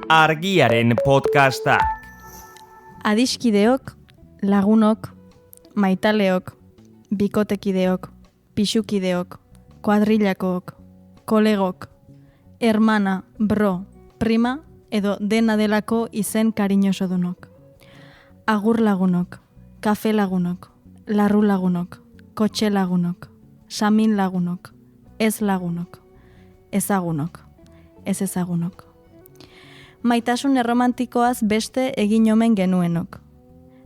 Argiaren podcasta. Adiskideok, lagunok, maitaleok, bikotekideok, pixukideok, kuadrillakook, kolegok, hermana, bro, prima edo dena delako izen kariñosodunok. Agur lagunok, kafe lagunok, larru lagunok, kotxe lagunok, samin lagunok, ez lagunok, ezagunok, ez ezagunok. Maitasun erromantikoaz beste egin omen genuenok.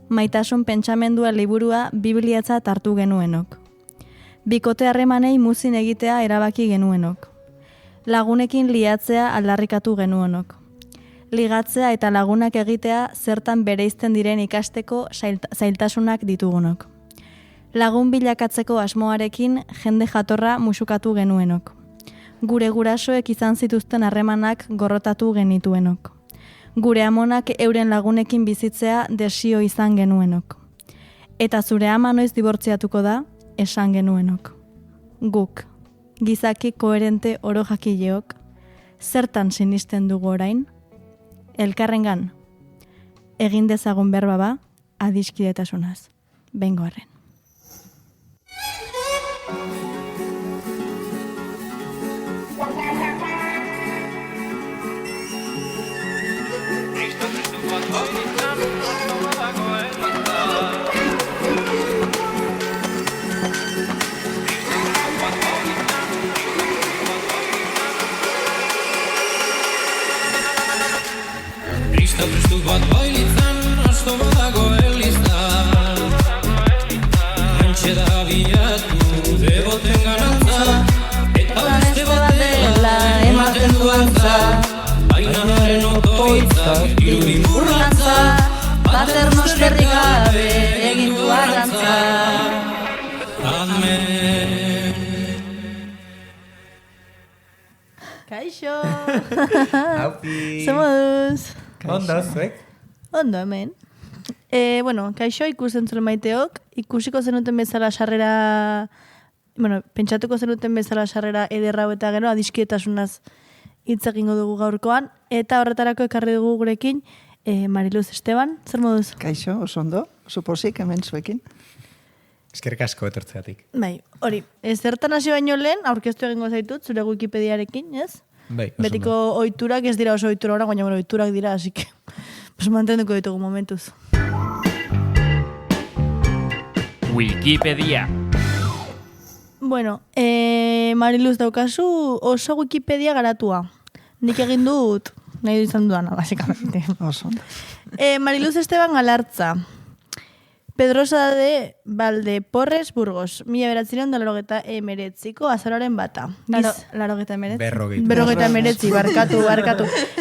Maitasun pentsamendua liburua bibliatzat hartu genuenok. Bikote harremanei muzin egitea erabaki genuenok. Lagunekin liatzea aldarrikatu genuenok. Ligatzea eta lagunak egitea zertan bereizten diren ikasteko zailtasunak ditugunok. Lagun bilakatzeko asmoarekin jende jatorra musukatu genuenok. Gure gurasoek izan zituzten harremanak gorrotatu genituenok. Gure amonak euren lagunekin bizitzea desio izan genuenok. Eta zure ama noiz dibortziatuko da, esan genuenok. Guk, gizaki koherente oro jakileok, zertan sinisten dugu orain? Elkarrengan, egin dezagun berba ba, adiskidetasunaz. Bengoarren. Kristu bat bailitzan, asto badago elizan. Antxe da bilatu, deboten ganantza, eta beste batela ematen duantza. Bainaren otoitzak irurin burlantza, paternos berri gabe egin du arrantza. Amen. Kaixo! Haupi! Zemoduz! Ondo, zuek? Ondo, hemen. Kaixo ikusten zure maiteok, ikusiko zenuten bezala sarrera, pentsatuko zenuten bezala sarrera ederra eta gero adiskidetasunaz hitz egingo dugu gaurkoan, eta horretarako ekarri dugu gurekin Mariluz Esteban, zer moduz? Kaixo, oso ondo, oso pozik hemen zuekin. Eskerrik asko etortzeatik. Bai, hori, zertan hasi baino lehen, aurkeztu egingo zaitut, zure Wikipediarekin, ez? Bai, oso Betiko ondo. ohiturak ez dira oso ohitura baina ohiturak dira, así que pues mantenduko ditugu momentuz. Wikipedia. Mariluz daukazu oso Wikipedia garatua. Nik egin dut, nahi izan dudana, básicamente. Oso ondo. Mariluz Esteban Galartza. Pedrosa de Valdeporres, Burgos. 1989ko azaroaren bata. Larogeta emeretzi? Berrogeita emeretzi, barkatu.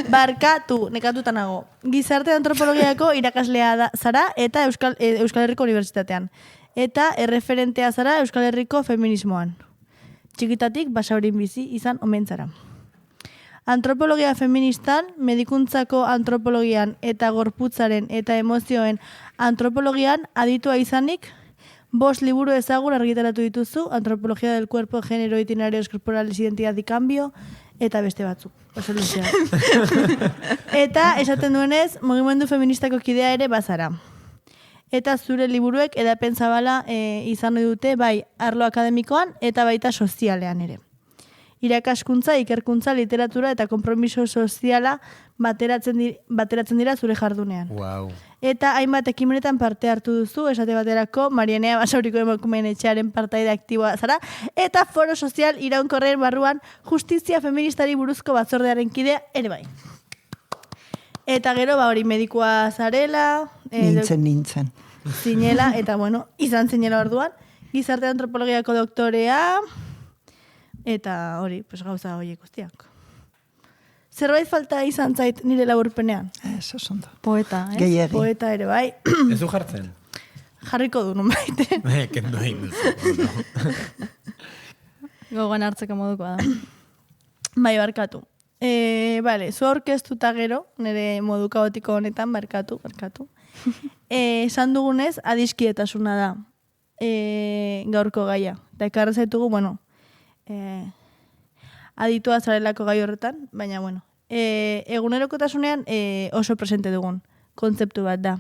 Barkatu, nekatuta nago. Gizarte antropologiako irakaslea zara eta Euskal Herriko Unibertsitatean. Eta erreferentea zara Euskal Herriko feminismoan. Txikitatik basaurin bizi izan omen zara. Antropologia feministan, medikuntzako antropologian eta gorputzaren eta emozioen antropologian aditua izanik, 5 liburu ezagun argitaratu dituzu, Antropologia del cuerpo, género, itinerarios corporales, identidad y cambio, eta beste batzuk. Oso luzea. Eta esaten duenez, mugimendu feministako kidea ere bazara. Eta zure liburuek edapen zabala izan dute bai arlo akademikoan eta baita sozialean ere. Irakaskuntza, ikerkuntza, literatura eta konpromiso soziala bateratzen dira zure jardunean. Wow. Eta hainbat ekimenetan parte hartu duzu, esate baterako Marianea Basauriko emakumeen etxearen partaide aktiboa zara, eta foro sozial iraunkorren barruan justizia feministari buruzko batzordearen kidea ere bai. Eta gero, hori medikoa zarela, Nintzen. zinela, eta izan zinela orduan, gizarte antropologiako doktorea, eta hori, gauza horiek guztiak. Zerbait falta izan zait nire laburpenean? Ez, oso ondo. Poeta, ez? Gehiegi. Poeta ere bai. Ez du jartzen? Jarriko du, nun baite. Kendu egin duzu. Gogoan hartzeko modukoa da. Bai, barkatu. Zu aurkeztuta gero, nire modu kaotiko honetan, barkatu. Esan dugunez, adiskidetasuna da gaurko gaia. Eta ekarra zaitugu, aditua zarelako gai horretan, baina, egunerokotasunean oso presente dugun kontzeptu bat da.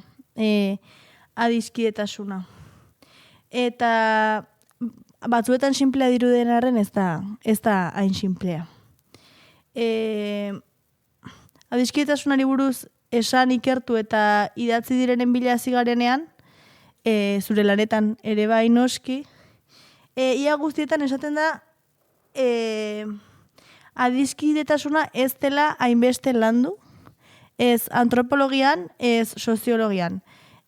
Adiskidetasuna. Eta batzuetan simplea diruden arren ez da hain simplea. Adiskidetasunari buruz esan ikertu eta idatzi direnen bila hasi garenean, zure lanetan ere bai noski, ia guztietan esaten da adiskidetasuna ez dela hainbeste landu, ez antropologian, ez soziologian.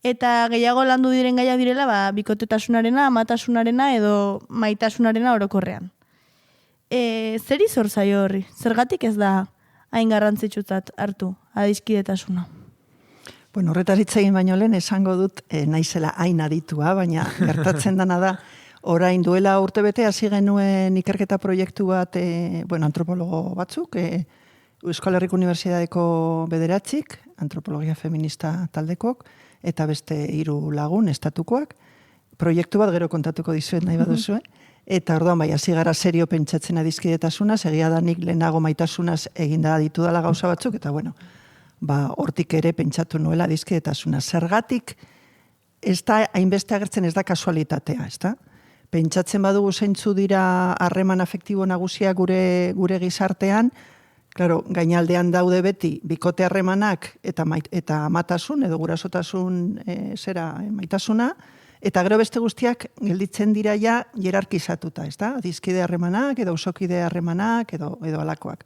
Eta gehiago landu diren gaia direla, bikotetasunarena, amatasunarena edo maitasunarena orokorrean. Zer izor zaio horri? Zergatik ez da hain garrantzitsutzat hartu adiskidetasuna? Bueno, horretaz hitz egin baino lehen esango dut naizela hain aditua, baina gertatzen dana da orain duela urtebete hasi genuen ikerketa proiektu bat, antropologo batzuk, Euskal Herriko Unibertsitateko 9, antropologia feminista taldekok, eta beste 3 lagun estatukoak. Proiektu bat gero kontatuko dizuet nahi baduzue. Eta orduan hasi gara serio pentsatzen adiskidetasunaz, egia da nik lehenago maitasunaz eginda ditu dela gauza batzuk, eta hortik ere pentsatu nuela adiskidetasuna. Zergatik ez da hainbeste agertzen, ez da kasualitatea, ez da? Pentsatzen badugu zeintzu dira harreman afektibo nagusia gure gizartean, claro, gainaldean daude beti bikote harremanak eta amatasun edo gurasotasun maitasuna, eta gero beste guztiak gelditzen dira ja hierarkizatuta, ez da? Adiskide harremanak edo ausokide harremanak edo alakoak.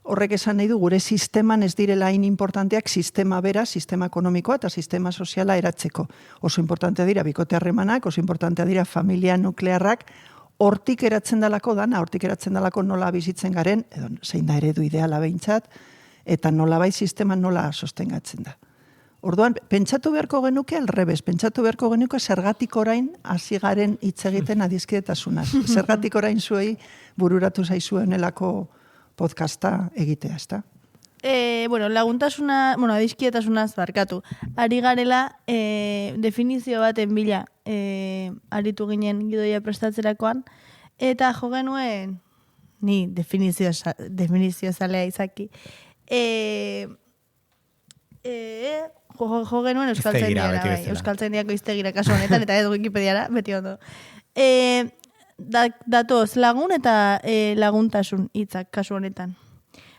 Horrek esan nahi du gure sisteman ez direla hain importanteak sistema bera, sistema ekonomikoa eta sistema soziala eratzeko. Oso importantea dira bikote harremanak, oso importantea dira familia nuklearrak, hortik eratzen dalako dana, hortik eratzen dalako nola bizitzen garen, edo zein da eredu ideala behintzat, eta nola bai sistema nola sostengatzen da. Orduan, pentsatu beharko genuke alrebez, pentsatu beharko genuke zergatik orain hasi garen hitz egiten adiskidetasunaz. Zergatik orain zuei bururatu zaizuenelako podcasta egitea, ezta? Adiskidetasunaz barkatu. Ari garela definizio baten bila aritu ginen gidoia prestatzerakoan, eta jo genuen, ni definizio zalea izaki, jo genuen Euskaltzaindiako iztegira kasu honetan, eta ez Wikipediara, beti ondo. Datoz, lagun eta laguntasun hitzak kasu honetan.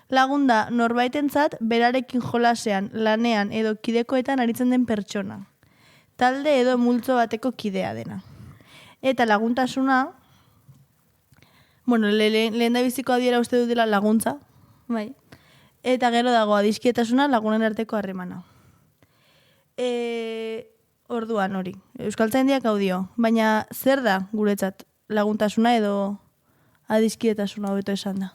Lagun da, norbaitentzat berarekin jolasean, lanean edo kidekoetan aritzen den pertsona. Talde edo multzo bateko kidea dena. Eta laguntasuna, lehen da biziko adiera uste dut dela laguntza, bai. Eta gero dago adiskietasuna lagunen arteko harremana. Orduan hori, Euskaltzaindiak hau dio, baina zer da guretzat laguntasuna edo adiskietasuna hobeto esan da?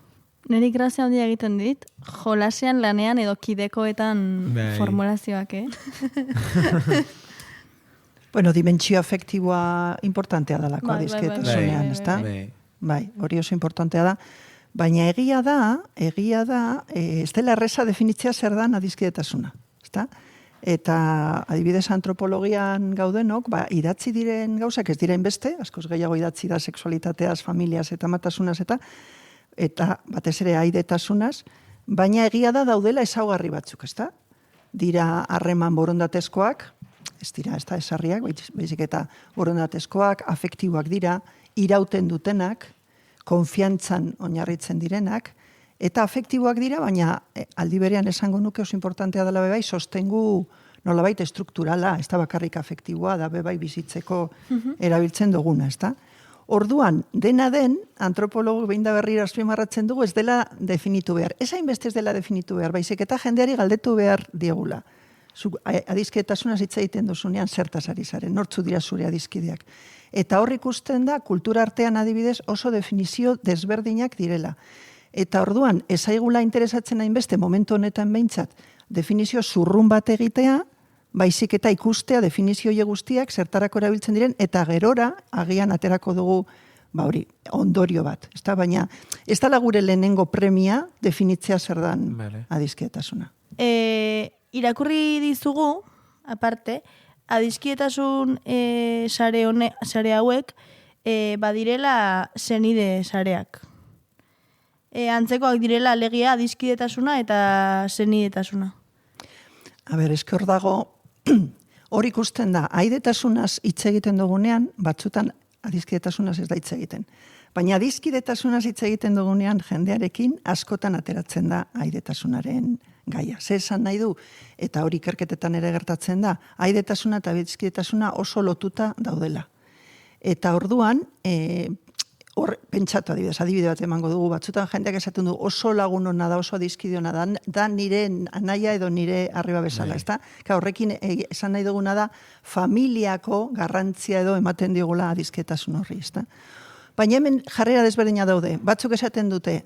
Neri grazia handia egiten dit, jolasean, lanean edo kidekoetan formulazioak, Dimentsio afektiboa importantea dalako adiskidetasunean, ezta? Bai, hori oso importantea da. Baina egia da, ez dela erreza definitzea zer dan adiskidetasuna, ezta? Eta adibidez antropologian gaudenok, idatzi diren gauzak ez diren beste, askoz gehiago idatzi da sexualitateaz, familiaz eta matasunaz eta batez ere aidetasunaz, baina egia da daudela ezaugarri batzuk, ezta? Dira harreman borondatezkoak, ez dira, ez da esarriak, baizik eta borondatezkoak, afektiboak dira, irauten dutenak, konfiantzan oinarritzen direnak, eta afektiboak dira, baina aldi berean esango nuke oso importantea dela bebai, sostengu nolabait estrukturala, ez da bakarrik afektiboa, da bebai bizitzeko erabiltzen duguna, ez da? Orduan, dena den, antropologo behin da berriro azpimarratzen dugu, ez dela definitu behar. Ez hainbeste ez dela definitu behar, baizik eta jendeari galdetu behar diegula. Adiskidetasunaz hitz egiten duzunean zertaz ari zaren, nortzu dira zure adiskideak. Eta hor ikusten da, kultura artean adibidez oso definizio desberdinak direla. Eta orduan, ez aigula interesatzen hainbeste momentu honetan behintzat, definizio zurrun bat egitea, baizik eta ikustea definizio guztiak zertarako erabiltzen diren, eta gerora agian aterako dugu ondorio bat. Baina ez da gure lehenengo premia definitzea zer dan adiskidetasuna. Irakurri dizugu, aparte, adiskietasun sare hauek badirela senide sareak. antzekoak direla alegia adiskidetasuna eta senidetasuna. A ber, eske hor dago, hor ikusten da, aidetasunaz hitz egiten dugunean, batzutan adiskidetasunaz ez da hitz egiten. Baina adiskidetasunaz hitz egiten dugunean jendearekin askotan ateratzen da aidetasunaren gaia. Ze esan nahi du, eta hori ikerketetan ere gertatzen da, aidetasuna eta adiskidetasuna oso lotuta daudela. Eta orduan, hor pentsatu adibide bat emango dugu, batzutan jendeak esaten du oso lagun hona da, oso adiskide hona da nire anaia edo nire arriba bezala, ezta? Horrekin esan nahi duguna da, familiako garrantzia edo ematen digula adiskidetasun horri, ezta? Baina hemen jarrera desberdina daude. Batzuk esaten dute,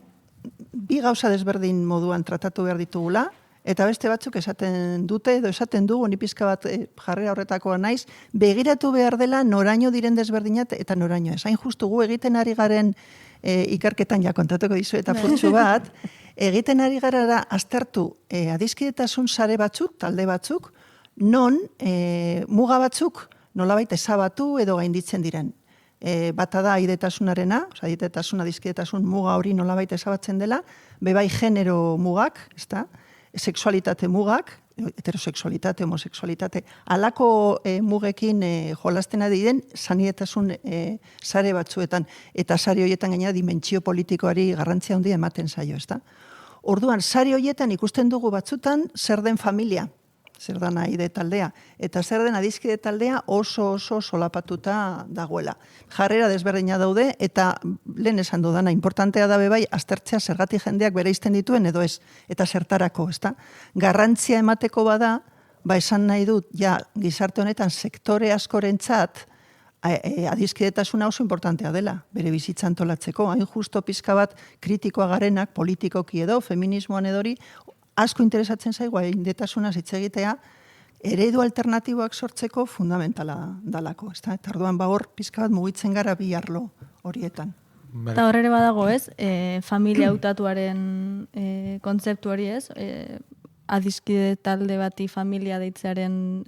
bi gauza desberdin moduan tratatu behar ditugula, eta beste batzuk esaten dute, edo esaten dugu, ni pizka bat jarrera horretakoa naiz, begiratu behar dela noraino diren desberdinat eta noraino ez. Hain justu gu egiten ari garen ikerketan ja kontatuko dizu eta furtsu bat, egiten ari gara da aztertu adiskidetasun sare batzuk, talde batzuk, non muga batzuk nolabait ezabatu edo gainditzen diren. Bata da aidetasunarena, aidetasun, adiskidetasun muga hori nolabait ezabatzen dela, bebai genero mugak, ezta? Sexualitate mugak, heterosexualitate, homosexualitate, alako mugekin jolastena diren sanidetasun sare batzuetan, eta sare horietan gainera dimentsio politikoari garrantzia handia ematen zaio, ezta? Orduan, sare horietan ikusten dugu batzutan zer den familia, zer da aide taldea, eta zer den adiskide taldea oso solapatuta dagoela. Jarrera desberdina daude, eta lehen esan dudana, importantea da bebai, aztertzea zergatik jendeak bereizten dituen edo ez, eta zertarako, ezta? Garrantzia emateko bada, esan nahi dut, ja, gizarte honetan sektore askorentzat, adiskidetasuna oso importantea dela, bere bizitza antolatzeko, hain justo pizka bat kritikoa garenak, politikoki edo, feminismoan edori, asko interesatzen zaigu aidetasunaz hitz egitea, eredu alternatiboak sortzeko fundamentala dalako, ezta? Eta orduan hor pizka bat mugitzen gara bi arlo horietan. Eta hor ere badago, ez? Familia hautatuaren kontzeptu hori, ez? Adiskide talde bati familia deitzearen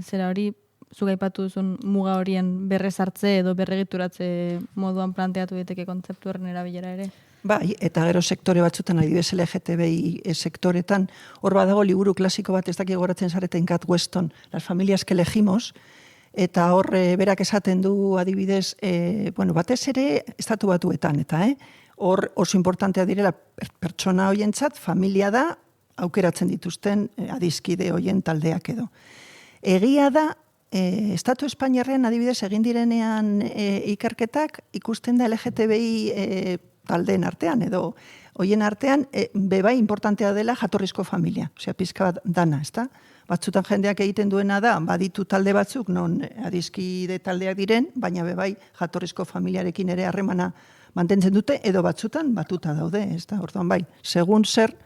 zera hori, zuk aipatu duzun muga horien berrezartze edo berregituratze moduan planteatu daiteke kontzeptu horren erabilera ere. Bai, eta gero sektore batzutan, adibidez LGTBI sektoretan, hor badago liburu klasiko bat, ez dakik goratzen zareten Kat Weston, Las familias que elegimos, eta hor berak esaten du adibidez, batez ere estatu batuetan, eta hor oso importantea direla pertsona hoientzat, familia da, aukeratzen dituzten adiskide hoien taldeak edo. Egia da, Estatu Espainiarrean adibidez egin direnean ikerketak, ikusten da LGTBI taldeen artean edo hoien artean bebai importantea dela jatorrizko familia, osea pizka bat dana, ezta? Batzutan jendeak egiten duena da, baditu talde batzuk non adiskide taldeak diren, baina bebai jatorrizko familiarekin ere harremana mantentzen dute edo batzutan batuta daude, ezta? Orduan bai, segun zer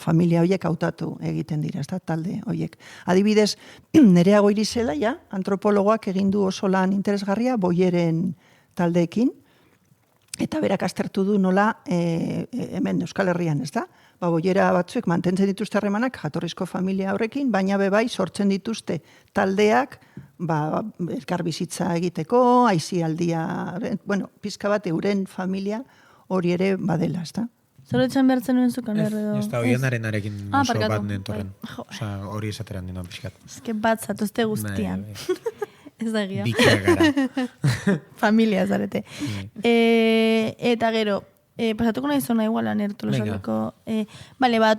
familia horiek hautatu egiten dira, ezta? Talde horiek. Adibidez, Nerea Goirizela ja, antropologoak egin du oso lan interesgarria Boyeren taldeekin, eta berak aztertu du nola hemen Euskal Herrian, ez da? Boyera batzuek mantentzen dituzte harremanak jatorrizko familia horrekin, baina bebai sortzen dituzte taldeak elkar bizitza egiteko, aisialdia, pizka bat euren familia hori ere badela, ez da? Zoretzen behartzen nuen zukan edo? Ez da, oianarenarekin oso bat nentorren. Hori esateran dinoan pixkat. Ez que bat zatuzte guztian. Ez da egia. Bikia gara. Familia zarete. Eta gero, pasatuko nahi zona igualan Tolosaleko.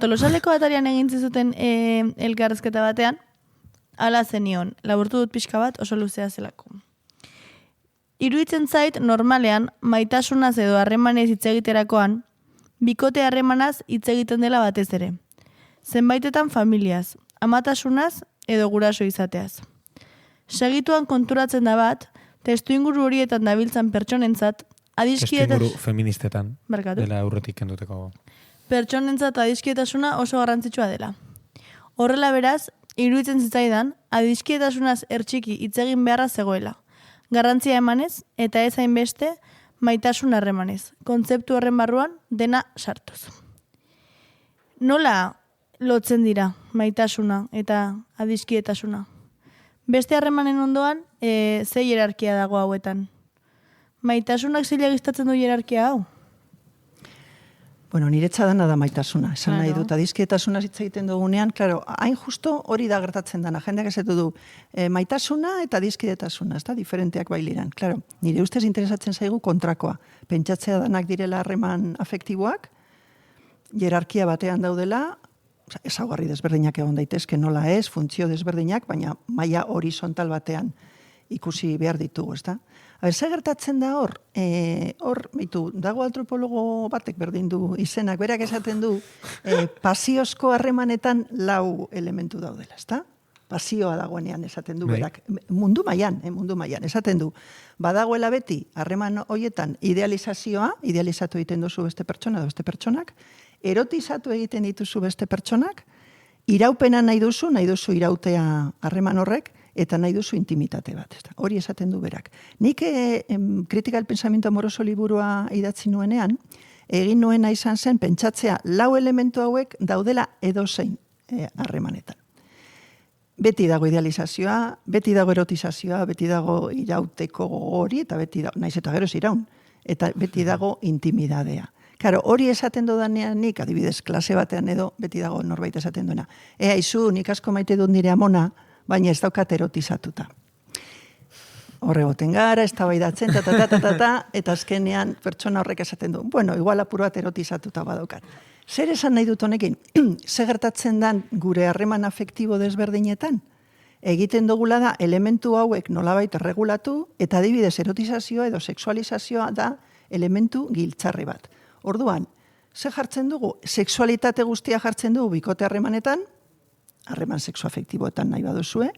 Tolosaleko atarian egin zizuten elkarrezketa batean, ala zenion, laburtu dut pixka bat oso luzea zelako. Iruditzen zait, normalean, maitasunaz edo harremanez hitz egiterakoan, bikote harremanaz hitz egiten dela batez ere. Zenbaitetan familiaz, amatasunaz edo guraso izateaz. Segituan konturatzen da bat, testuinguru horietan dabiltzan pertsonentzat, testuinguru feministetan, dela aurretik kenduteko. Pertsonentzat adiskietasuna oso garrantzitsua dela. Horrela beraz, iruditzen zitzaidan, adiskietasunaz ertxiki hitz egin beharra zegoela. Garrantzia emanez, eta ez hainbeste, maitasun harremanez. Kontzeptu horren barruan, dena sartuz. Nola lotzen dira maitasuna eta adiskietasuna? Beste harremanen ondoan, ze hierarkia dago hauetan? Maitasunak zile gistatzen du hierarkia hau? Bueno, niretza dana da maitasuna. Esan nahi dut, adizkidetasuna hitz egiten dugunean, claro, hain justo hori da gertatzen dana. Jendeak esetu du, maitasuna eta adizkidetasuna, ez da, diferenteak bailiran. Claro, nire ustez interesatzen zaigu kontrakoa. Pentsatzea danak direla harreman afektiboak, jerarkia batean daudela, ezaugarri desberdinak egon daitezke nola ez, funtzio desberdinak, baina maila horizontal batean ikusi behar ditugu, ez da? Zer gertatzen da hor? Dago antropologo batek berdin du izenak, berak esaten du, pasiozko harremanetan 4 elementu daudela, ezta? Pasioa dagoenean esaten du berak. Mundu mailan, esaten du. Badagoela beti, harreman hoietan idealizazioa, idealizatu egiten duzu beste pertsona edo beste pertsonak, erotizatu egiten dituzu beste pertsonak, iraupena nahi duzu irautea harreman horrek, eta nahi duzu intimitate bat. Hori esaten du berak. Nik Kritika del Pensamiento Amoroso liburua idatzi nuenean, egin nuena izan zen pentsatzea 4 elementu hauek daudela edozein harremanetan. Beti dago idealizazioa, beti dago erotizazioa, beti dago irauteko hori, eta beti dago, naiz eta gero iraun, eta beti dago intimidadea. Karo, hori esaten dudanean nik, adibidez, klase batean edo, beti dago norbait esaten duena. Aizu, nik asko maite dut nire amona, baina ez daukat erotizatuta. Horre goten gara, ez tabaidatzen, eta azkenean pertsona horrek esaten du. Bueno, igual apur bat erotizatuta badaukat. Zer esan nahi dut honekin? Zer gertatzen dan gure harreman afektibo desberdinetan? Egiten dugula da elementu hauek nolabait regulatu, eta adibidez erotizazioa edo sexualizazioa da elementu giltzarri bat. Orduan, zer jartzen dugu? Sexualitate guztia jartzen dugu bikote harremanetan, harreman sexuafektiboetan nahi baduzue,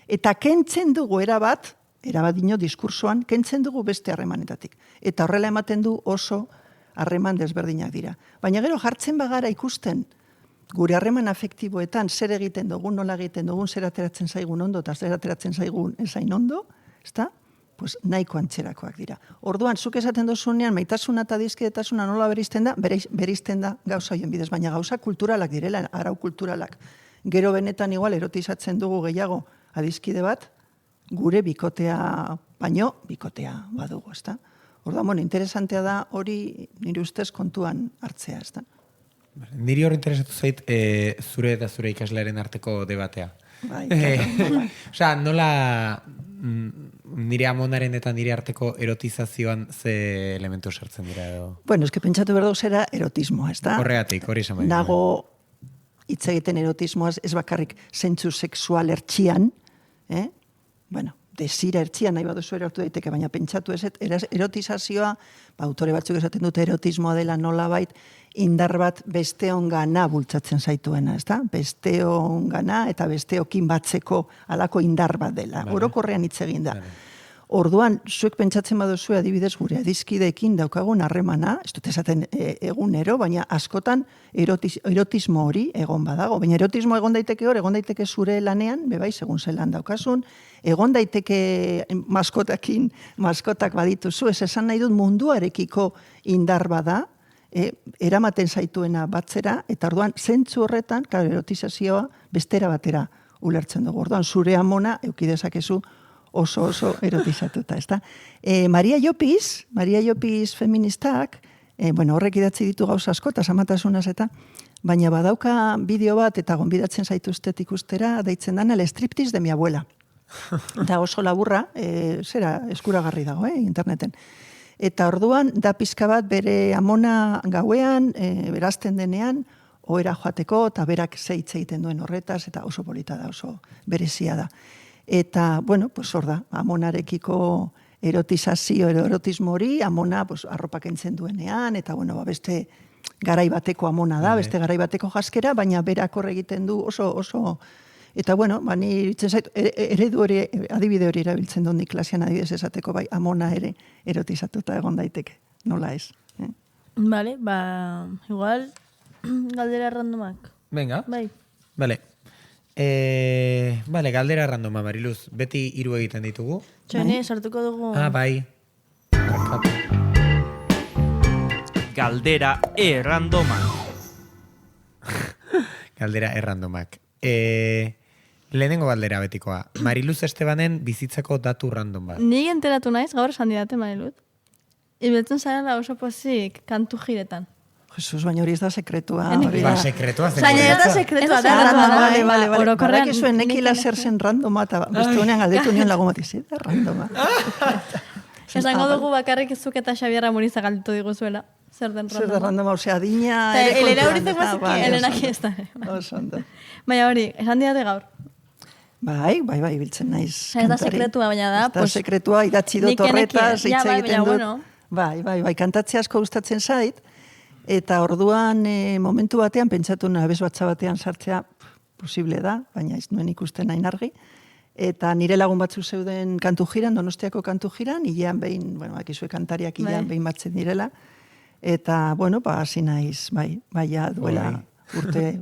eta kentzen dugu erabat dino diskursoan, kentzen dugu beste harremanetatik. Eta horrela ematen du oso harreman desberdinak dira. Baina gero jartzen bagara ikusten, gure harreman afektiboetan zer egiten dugun, nola egiten dugun, zer ateratzen zaigun ondo, eta zer ateratzen zaigun ezain ondo, ezta? Pues nahiko antzerakoak dira. Orduan, zuk esaten duzunean, maitasuna eta adizkidetasuna nola berizten da, berizten da gauza hoien bidez, baina gauza kulturalak direla, arau kulturalak. Gero benetan igual erotizatzen dugu gehiago adizkide bat, gure bikotea, baino bikotea badugu, ezta? Orduan, interesantea da hori nire ustez kontuan hartzea, ezta? Niri hori interesatu zait zure eta zure ikaslearen arteko debatea. Osea, nola nire amonaren eta nire arteko erotizazioan ze elementu sartzen dira edo? Bueno, eske pentsatu behar zera erotismoa, ezta? Horregatik, hori esan bai. Nago hitz egiten erotismoaz, ez bakarrik zentzu sexual ertxian, bueno, desira ertxian nahi baduzu erotu daiteke, baina pentsatu ez, erotizazioa, autore batzuk esaten dute erotismoa dela nolabait, indar bat besteon gana bultzatzen zaituena, ezta? Besteon gana eta besteokin batzeko alako indar bat dela. Orokorrean hitz egin da. Orduan, zuek pentsatzen baduzu adibidez gure adizkideekin daukagun harremana, ez dut esaten egunero, baina askotan erotismo hori egon badago. Baina erotismo egon daiteke hor, egon daiteke zure lanean, bebai, segun zelan daukasun, egon daiteke maskotak badituzu, ez esan nahi dut munduarekiko indar bada, eramaten zaituena batzera, eta orduan, zentzu horretan, erotizazioa bestera batera ulertzen dugu. Orduan, zure amona eukidezakezu oso erotizatuta, ezta? Maria Llopis feministak, horrek idatzi ditu gauza asko, eta samatasunaz eta, baina badauka bideo bat, eta gonbidatzen zaituztet ikustera, deitzen dana, el striptease de mi abuela. Da oso laburra, eskuragarri dago, interneten. Eta orduan, da pizka bat bere amona gauean, berazten denean, ohera joateko, eta berak zeitz egiten duen horretaz, eta oso polita da, oso berezia da. Eta, pues hor da, amonarekiko erotizazio, erotismo hori, amona arropak entzen duenean, eta beste garai bateko amona da, beste garai bateko jaskera, baina berak hor egiten du oso, eta ni iritzen zait, eredu hori, adibide hori erabiltzen dut nik klasean adibidez esateko, bai, amona ere erotizatuta egon daiteke, nola ez. Vale, igual, galdera randomak. Venga. Bai. Vale. Galdera randoma, Mariluz. Beti 3 egiten ditugu. Txene, sartuko dugu. Bai. Galdera errandomak. Galdera errandomak. Lehenengo galdera betikoa. Mariluz Estebanen bizitzako datu random bat. Nik enteratu naiz, gaur esan didate, Mariluz. Ibiltzen zarela oso pozik kantu jiretan. Jesus, baina hori ez da sekretua. Hori Ba, da. sekretua, Baina ez da sekretua, da Randoma, randoma. vale. Orokorrean, Badak zuen neki nik laser zen randoma, eta beste honean galdetu nion lagun bat izan, randoma. Esango dugu bakarrik zuk eta Xabierra Muriza galditu diguzuela. Zer den Zer da randoma. randoma, osea, adina... Eta ere Elena kontuan horitek eta, bazekien. bai, Elenak ez da. Oso ondo. Baina hori, esan didate gaur. Bai, biltzen naiz. Ez da kantari. sekretua, baina da, Ez da pues, sekretua, idatzi dut nik genekien. horretaz, hitz Ja, bai, egiten baina dut. bueno. Bai, kantatzea asko gustatzen zait, eta orduan momentu batean, pentsatu abez batza batean sartzea posible da, baina ez nuen ikusten nahi argi. Eta nire lagun batzu zeuden kantu jiran, Donostiako kantu jiran, hilean behin, bueno, akizue kantariak hilean behin batzen direla. Eta, bueno, hasi naiz, bai, ja duela urte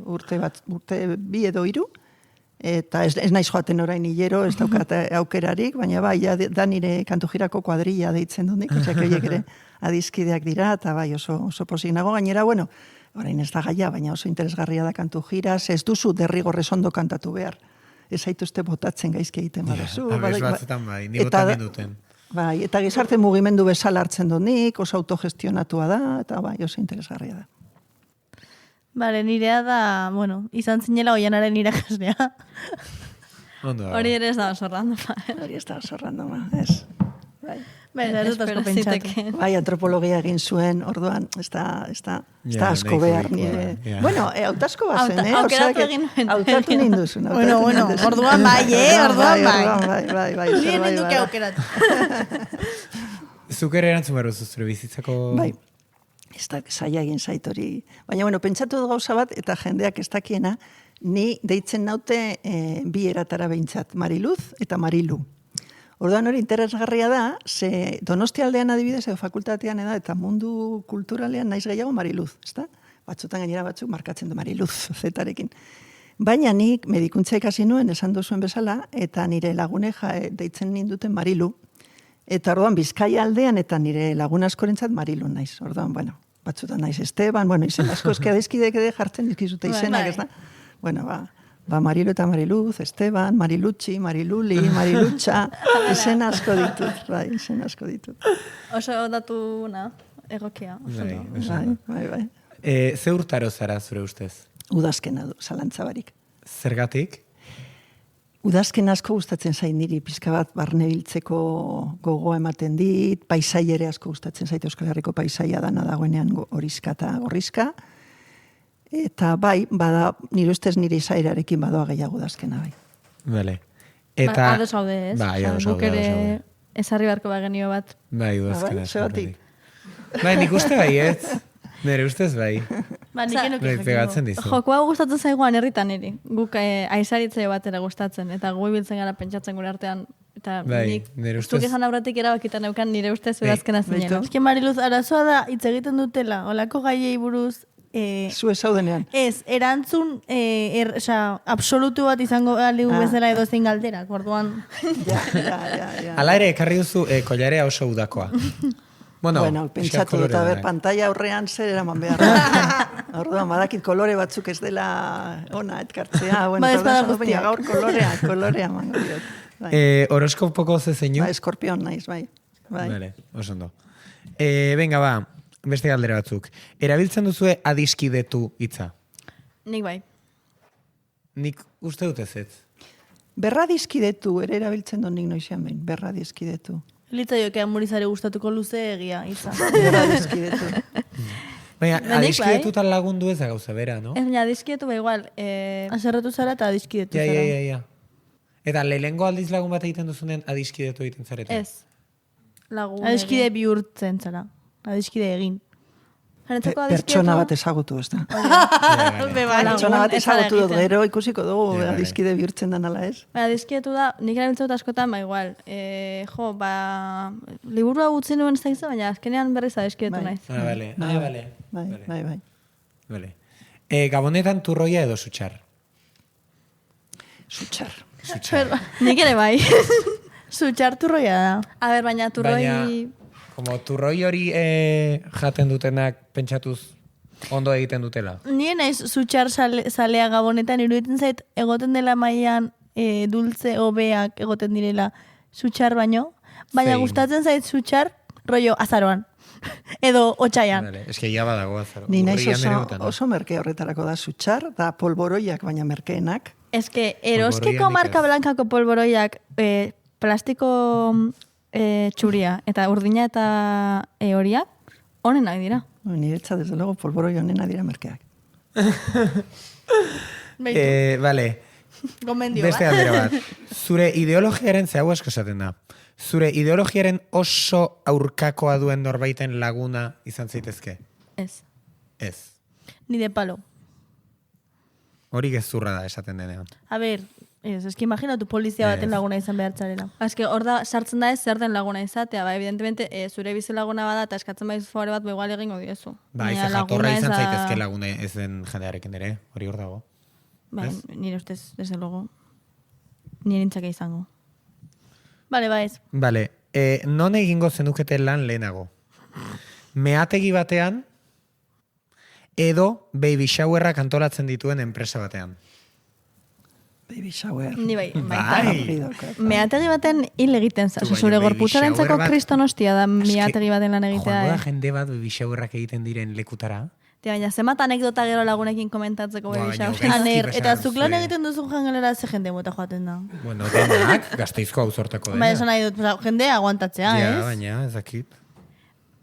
bi edo hiru. Eta ez naiz joaten orain hilero, ez daukat aukerarik, baina bai, ja, da nire kantu jirako kuadrilla deitzen dut nik, osea, horiek ere adizkideak dira, eta bai, oso pozik nago. Gainera, bueno, orain ez da gaia, baina oso interesgarria da kantu jiraz, ez duzu derrigorrez ondo kantatu behar. Ez zaituzte botatzen gaizki egiten baduzu. Abez batzetan bai, ni botan duten. Bai, eta gizarte mugimendu bezala hartzen dut nik, oso autogestionatua da, eta bai, oso interesgarria da. Bale, nirea da, bueno, izan zinela Oianaren irakaslea. Ondo. Hori ere ez da oso randoma. Hori ez da oso randoma, ez. Bai. Baina, ez dut asko Espero pentsatu. ziteken. Bai, antropologia egin zuen, orduan, ez da Ja, asko nahiko behar nahikoa, nire. ja. Bueno, hautazko bazen, aukeratu egin nuen. Hautatu ninduzun. Bueno, orduan bai, orduan bai. Bai, Nire bai, ninduke bai. aukeratu. Zuk ere erantzun behar duzu zure bizitzako... Bai, ez da, zaila egin zait hori. Baina, bueno, pentsatu dut gauza bat, eta jendeak ez dakiena, ni deitzen naute bi eratara behintzat, Mariluz eta Marilu. Orduan hori interesgarria da, ze Donostia aldean adibidez, edo fakultatean eta mundu kulturalean naiz gehiago Mariluz, ezta? Batzutan gainera batzuk markatzen du Mariluz, zetarekin. Baina nik medikuntza ikasi nuen, esan duzuen bezala, eta nire lagune deitzen ninduten Marilu, eta orduan Bizkaia aldean eta nire lagun askorentzat Marilu naiz. Orduan, bueno, batzutan naiz Esteban, bueno, izen asko eske adizkideek ere jartzen dizkizute izenak, ez da? Bueno, ba Marilu eta Mariluz, Esteban, Marilutxi, Mariluli, Marilutxa, izen asko ditut, bai, izen asko ditut. Oso datu, egokia. Bai. Ze urtaro zara zure ustez? Udazkena du, zalantza barik. Zergatik? Udazken asko gustatzen zain niri, pizka bat barne biltzeko gogoa ematen dit, paisai ere asko gustatzen zait Euskal Herriko paisaia dana dagoenean horizka eta gorrizka. Eta bai, bada, nire ustez nire izairarekin badoa gehiago udazkena bai. Bale. Eta... Ados haude, ez? Bai, ados haude. Guk ere ezarri beharko bagenio bat. Bai, udazkena. Zebatik. Bai, nik uste bai, ez? Nire ustez bai. Ba, nik enoke Pegatzen dizu. Joko hau gustatzen zaigoan herritan eri. Guk aizaritzaio batera gustatzen. Eta gu ibiltzen gara pentsatzen gure artean. Eta Bai, nire ustez... zuk esan aurretik erabakitan neukan nire ustez udazkena zinela. Ez que Mariluz, arazoa da hitz egiten dutela, olako gaiei buruz, Zu ez zaudenean. ez, erantzun absolutu bat izango aligu bezala edo zein galderak, orduan. Ja. Hala ere, ekarri duzu kollarea oso udakoa. Bueno, pentsatu dut, pantalla aurrean zer eraman behar. Orduan, badakit kolore batzuk ez dela ona etkartzea. Ba, ez bada guztiak. Gaur kolorea mango diot. Horoskopoko ze zeinu? Ba, eskorpion naiz, bai. Vale, oso ondo. Venga, ba, beste galdera batzuk. Erabiltzen duzue adiskidetu hitza? Nik bai. Nik uste dut ez. Berra dizkidetu, ere erabiltzen dut nik noizean behin. Berra dizkidetu. Litza joke amurizare gustatuko luze egia, izan. Berra dizkidetu. Baina, adiskidetutan lagundu ez da gauza bera, no? Ez, baina adiskietu ba igual. Aserretu zara eta adiskidetu zara. Ja. Eta lehengo aldiz lagun bat egiten duzunen adiskidetu egiten zarete? Ez. Lagun. Adiskide bihurtzen zara. Adiskide egin. Pertsona bat ezagutu, ez da. Pertsona bat ezagutu dut, gero ikusiko dugu adiskide bihurtzen den ala ez. Adiskietu da, nik erabiltzen dut askotan, ba igual. Liburua gutzi nuen ez da izan, baina azkenean berriz adiskietu naiz. Bai. Gabonetan turroia edo sutxar? Sutxar. Nik ere bai. Sutxar turroia da. A ber, baina turroi... Como turroi hori jaten dutenak pentsatuz ondo egiten dutela? Nire naiz sutxar zalea gabonetan, iruditzen zait egoten dela mailan dulce hobeak egoten direla sutxar baino, baina gustatzen zait sutxar rollo azaroan. Edo otxaian. Vale, eske ja badago azar. Ni naiz Urrian ere utan, oso merke horretarako da sutxar, da polboroiak baina merkeenak. Ez que eroskiko Polboroianik marka ez. blankako polboroiak plastiko txuria eta urdina eta horiak honenak dira. Niretza, desde luego, polboroi honena dira merkeak. Gomendio Vale, beste bat. aldera bat. Zure ideologiaren, ze hau asko esaten da, zure ideologiaren oso aurkakoa duen norbaiten laguna izan zaitezke? Ez. Ez. Ni de palo. Hori gezurra da esaten denean. A ber, eski imaginatu polizia baten Ez. laguna izan behartzarela. Azke, hor da, sartzen da ez zer den laguna izatea, ba, evidentemente, zure bizi laguna bada, eta eskatzen baiz favore bat, igual egingo diezu. Ba, Baina ez jatorra laguna izan ez da- zaitezke laguna ez den jendearekin ere, hori hor dago. Ba, Ez? nire ustez, desde luego, nire nintzake izango. Bale, ba ez. Vale, non egingo zenukete lan lehenago? Meategi batean, edo baby showerrak antolatzen dituen enpresa batean. Baby shower. Ni bai, Bai. Meategi baten hil egiten za. Tu, baina Zure baby gorputzarentzako shower bat- kriston hostia da Eske, meategi baten lan egitea. Joango da jende bat baby showerrak egiten diren lekutara. Tia, baina zenbat anekdota gero lagunekin komentatzeko Ba, baby baina shower. gaizki Aner, pasa eta zuk lan zure- egiten duzu jangelera ze jende mota joaten da. Bueno, denak, Gasteizko auzortako Baina esan denak. nahi dut, oza, jende aguantatzea, Ja, ez? baina, ez dakit.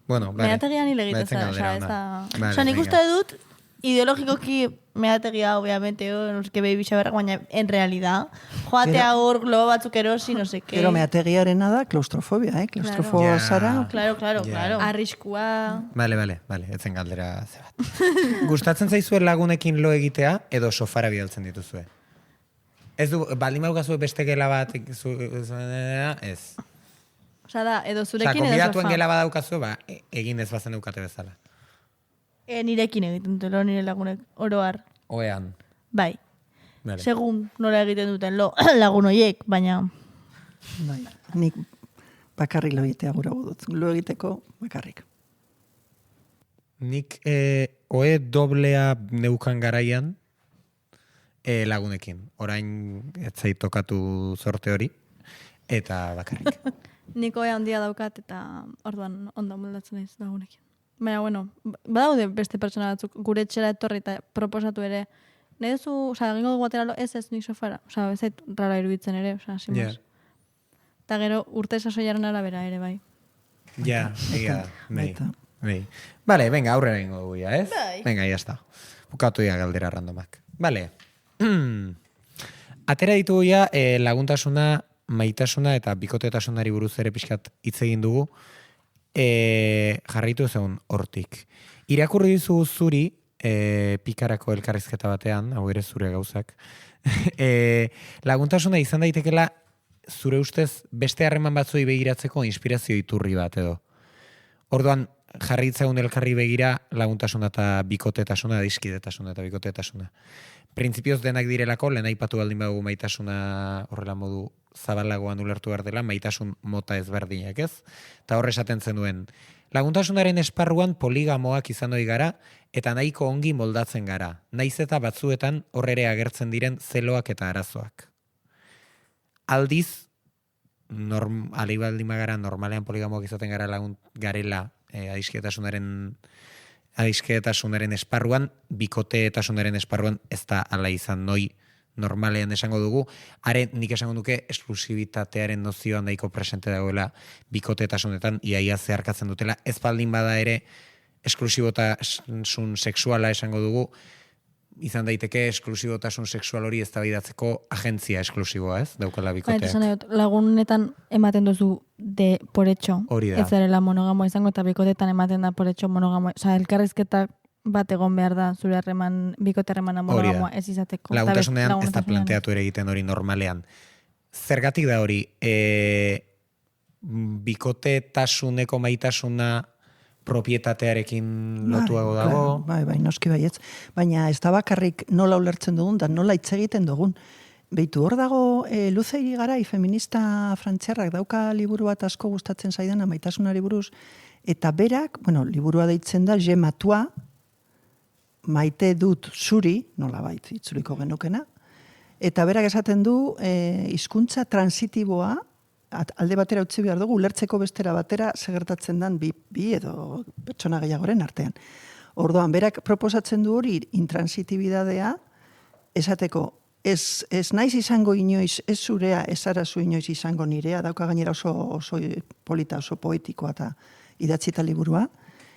Bueno, vale. Meategian hil egiten Batzen za, galdera osea, ez ona. da... Vale, Osa, nik venga. uste dut, ideologikoki meategia, obviamente, no sé qué baby showerrak, baina en realidad, joatea hor, globo batzuk erosi, no sé qué. Gero meategiarena da klaustrofobia, Klaustrofo Ja. zara. Claro, Ja. claro. Arriskua... Vale, etzen galdera ze bat. Gustatzen zaizuen lagunekin lo egitea, edo sofara bidaltzen dituzue? Ez du, baldin baukazue beste gela bat, ez. Osea da, edo Osa, zurekin edo konbidatuen sofa. gela badaukazu, ba, egin ez bazen eukate bezala. Nirekin egiten duten lo, nire lagunek, oroar. Oean. Bai. Vale. Segun nola egiten duten lo lagun hoiek, baina Bai, nik bakarrik lo egitea gura dut. Lo egiteko bakarrik. Nik oe doblea neukan garaian lagunekin. Orain ez zait tokatu sorte hori, eta bakarrik. Niko handia daukat eta orduan ondo moldatzen naiz lagunekin. Baina, bueno, badaude beste pertsona batzuk gure etxera etorri eta proposatu ere. Nahi duzu, osea, egingo dugu atera lo, ez nik sofara. Osea, ez zait rara iruditzen ere, osea, sin Ja. más. Eta gero urte sasoiaren arabera ere, bai. Ja, egia da. Bai. Baita. Bai. Vale, venga, aurrera ingo dugu ya, ez? Bai. Venga, ya está. Bukatu ya galdera randomak. Vale. Atera ditugu ya laguntasuna, maitasuna eta bikotetasunari buruz ere pixkat hitz egin dugu. Jarraitu zeun hortik. Irakurri dizugu zuri, pikarako elkarrizketa batean, hau ere zure gauzak, laguntasuna izan daitekela zure ustez beste harreman batzuei begiratzeko inspirazio iturri bat edo. Orduan, jarritzagun elkarri begira laguntasuna eta bikotetasuna, adiskidetasuna eta bikotetasuna. Printzipioz denak direlako, lehen aipatu baldin badugu maitasuna horrela modu zabalagoan ulertu behar dela, maitasun mota ezberdinak, ez? Eta horre esaten zenuen, laguntasunaren esparruan poligamoak izan ohi gara, eta nahiko ongi moldatzen gara. Naiz eta batzuetan horrere agertzen diren zeloak eta arazoak. Aldiz, alibaldin bagara normalean poligamoak izaten gara garela adisketasunaren esparruan, bikoteetasunaren esparruan ez da ala izan noi normalean esango dugu. Haren nik esango nuke esklusibitatearen nozioan nahiko presente dagoela bikoteetasunetan iaia zeharkatzen dutela. Ez baldin bada ere esklusibotasun sexuala esango dugu, izan daiteke esklusibotasun sexual hori eztabaidatzeko agentzia esklusiboa, ez? Daukala bikoteak. Baina, lagunetan ematen duzu de por hecho. Hori da. Ez zarela monogamoa izango eta bikotetan ematen da por hecho monogamoa. Osea, elkarrizketa bat egon behar da zure harreman, bikote harremana monogamoa ez izateko. Laguntasunean ez da planteatu ere egiten hori normalean. Zergatik da hori, bikotetasuneko maitasuna propietatearekin lotuago dago? Bai, noski baietz. Baina ez da bakarrik nola ulertzen dugun, da nola hitz egiten dugun. Beitu hor dago, Luzeiri Garai, feminista frantziarrak dauka liburu bat asko gustatzen zaidana maitasunari buruz, eta berak, liburua deitzen da, Je matua, maite dut zuri, nola bait, itzuliko genukena, eta berak esaten du, hizkuntza transitiboa, alde batera utzi behar dugu, ulertzeko bestera batera segertatzen dan bi edo pertsona gehiagoren artean. Orduan, berak proposatzen du hori intransitibidadea, esateko, ez naiz izango inoiz, ez zurea, ez arazu inoiz izango nirea, dauka gainera oso polita, oso poetikoa eta idatzita liburua.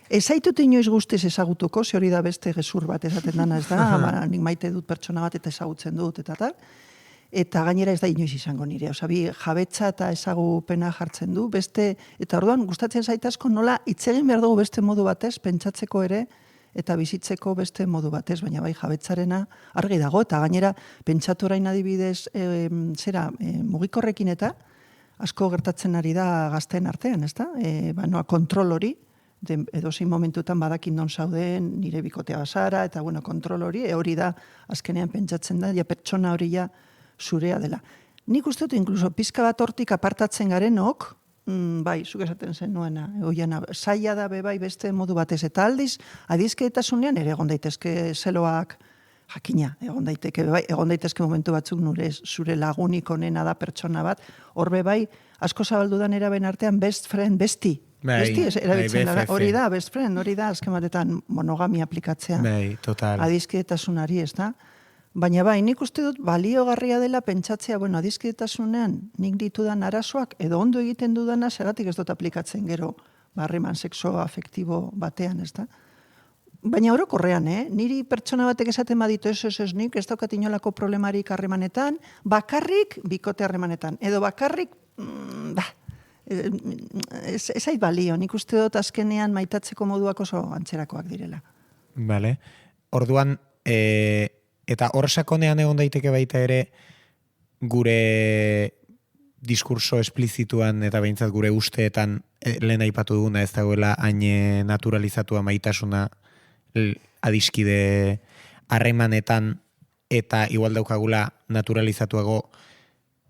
Ez zaitut inoiz guztiz ezagutuko, ze hori da beste gezur bat esaten dana, ez da, nik maite dut pertsona bat eta ezagutzen dut, eta gainera ez da inoiz izango nire. Osa, bi jabetza eta ezagupena jartzen du, eta orduan gustatzen zaitazko nola itzegin behar dugu beste modu batez, pentsatzeko ere, eta bizitzeko beste modu batez, baina bai jabetzarena argi dago, eta gainera pentsatu orain adibidez, mugikorrekin eta asko gertatzen ari da gazteen artean, ez da? Kontrol hori, edozein momentutan badakin non zauden, nire bikotea bazara, eta kontrol hori da, azkenean pentsatzen da, pertsona hori zurea dela. Nik uste dut, inkluso, pizka bat hortik apartatzen garenok, bai, zuk esaten zen nuena, zaila da bai beste modu batez, eta aldiz, adizkeetasunean ere egon daitezke zeloak, jakina, egon daitezke momentu batzuk zure lagunik onena da pertsona bat, horbe bai, asko zabaldu dan eraben artean best friend, besti erabiltzen da, hori da, best friend, hori da, azken batetan monogamia aplikatzea, adizkeetasunari, ez da? Baina bai, nik uste dut baliogarria dela pentsatzea, adizkidetasunean nik ditudan arazoak, edo ondo egiten dudana, zeratik ez dut aplikatzen gero, harreman sexo afektibo batean, ez da? Baina orokorrean, niri pertsona batek esaten baditu ez nik, ez daukat inolako problemarik harremanetan, bakarrik bikote harremanetan, edo bakarrik, ez ait balio, nik uste dut azkenean maitatzeko moduak oso antzerakoak direla. Vale, orduan, eta hor sakonean egon daiteke baita ere gure diskurso esplizituan eta behintzat gure usteetan lehen aipatu duguna ez dagoela hain naturalizatua maitasuna adiskide harremanetan eta igual daukagula naturalizatuago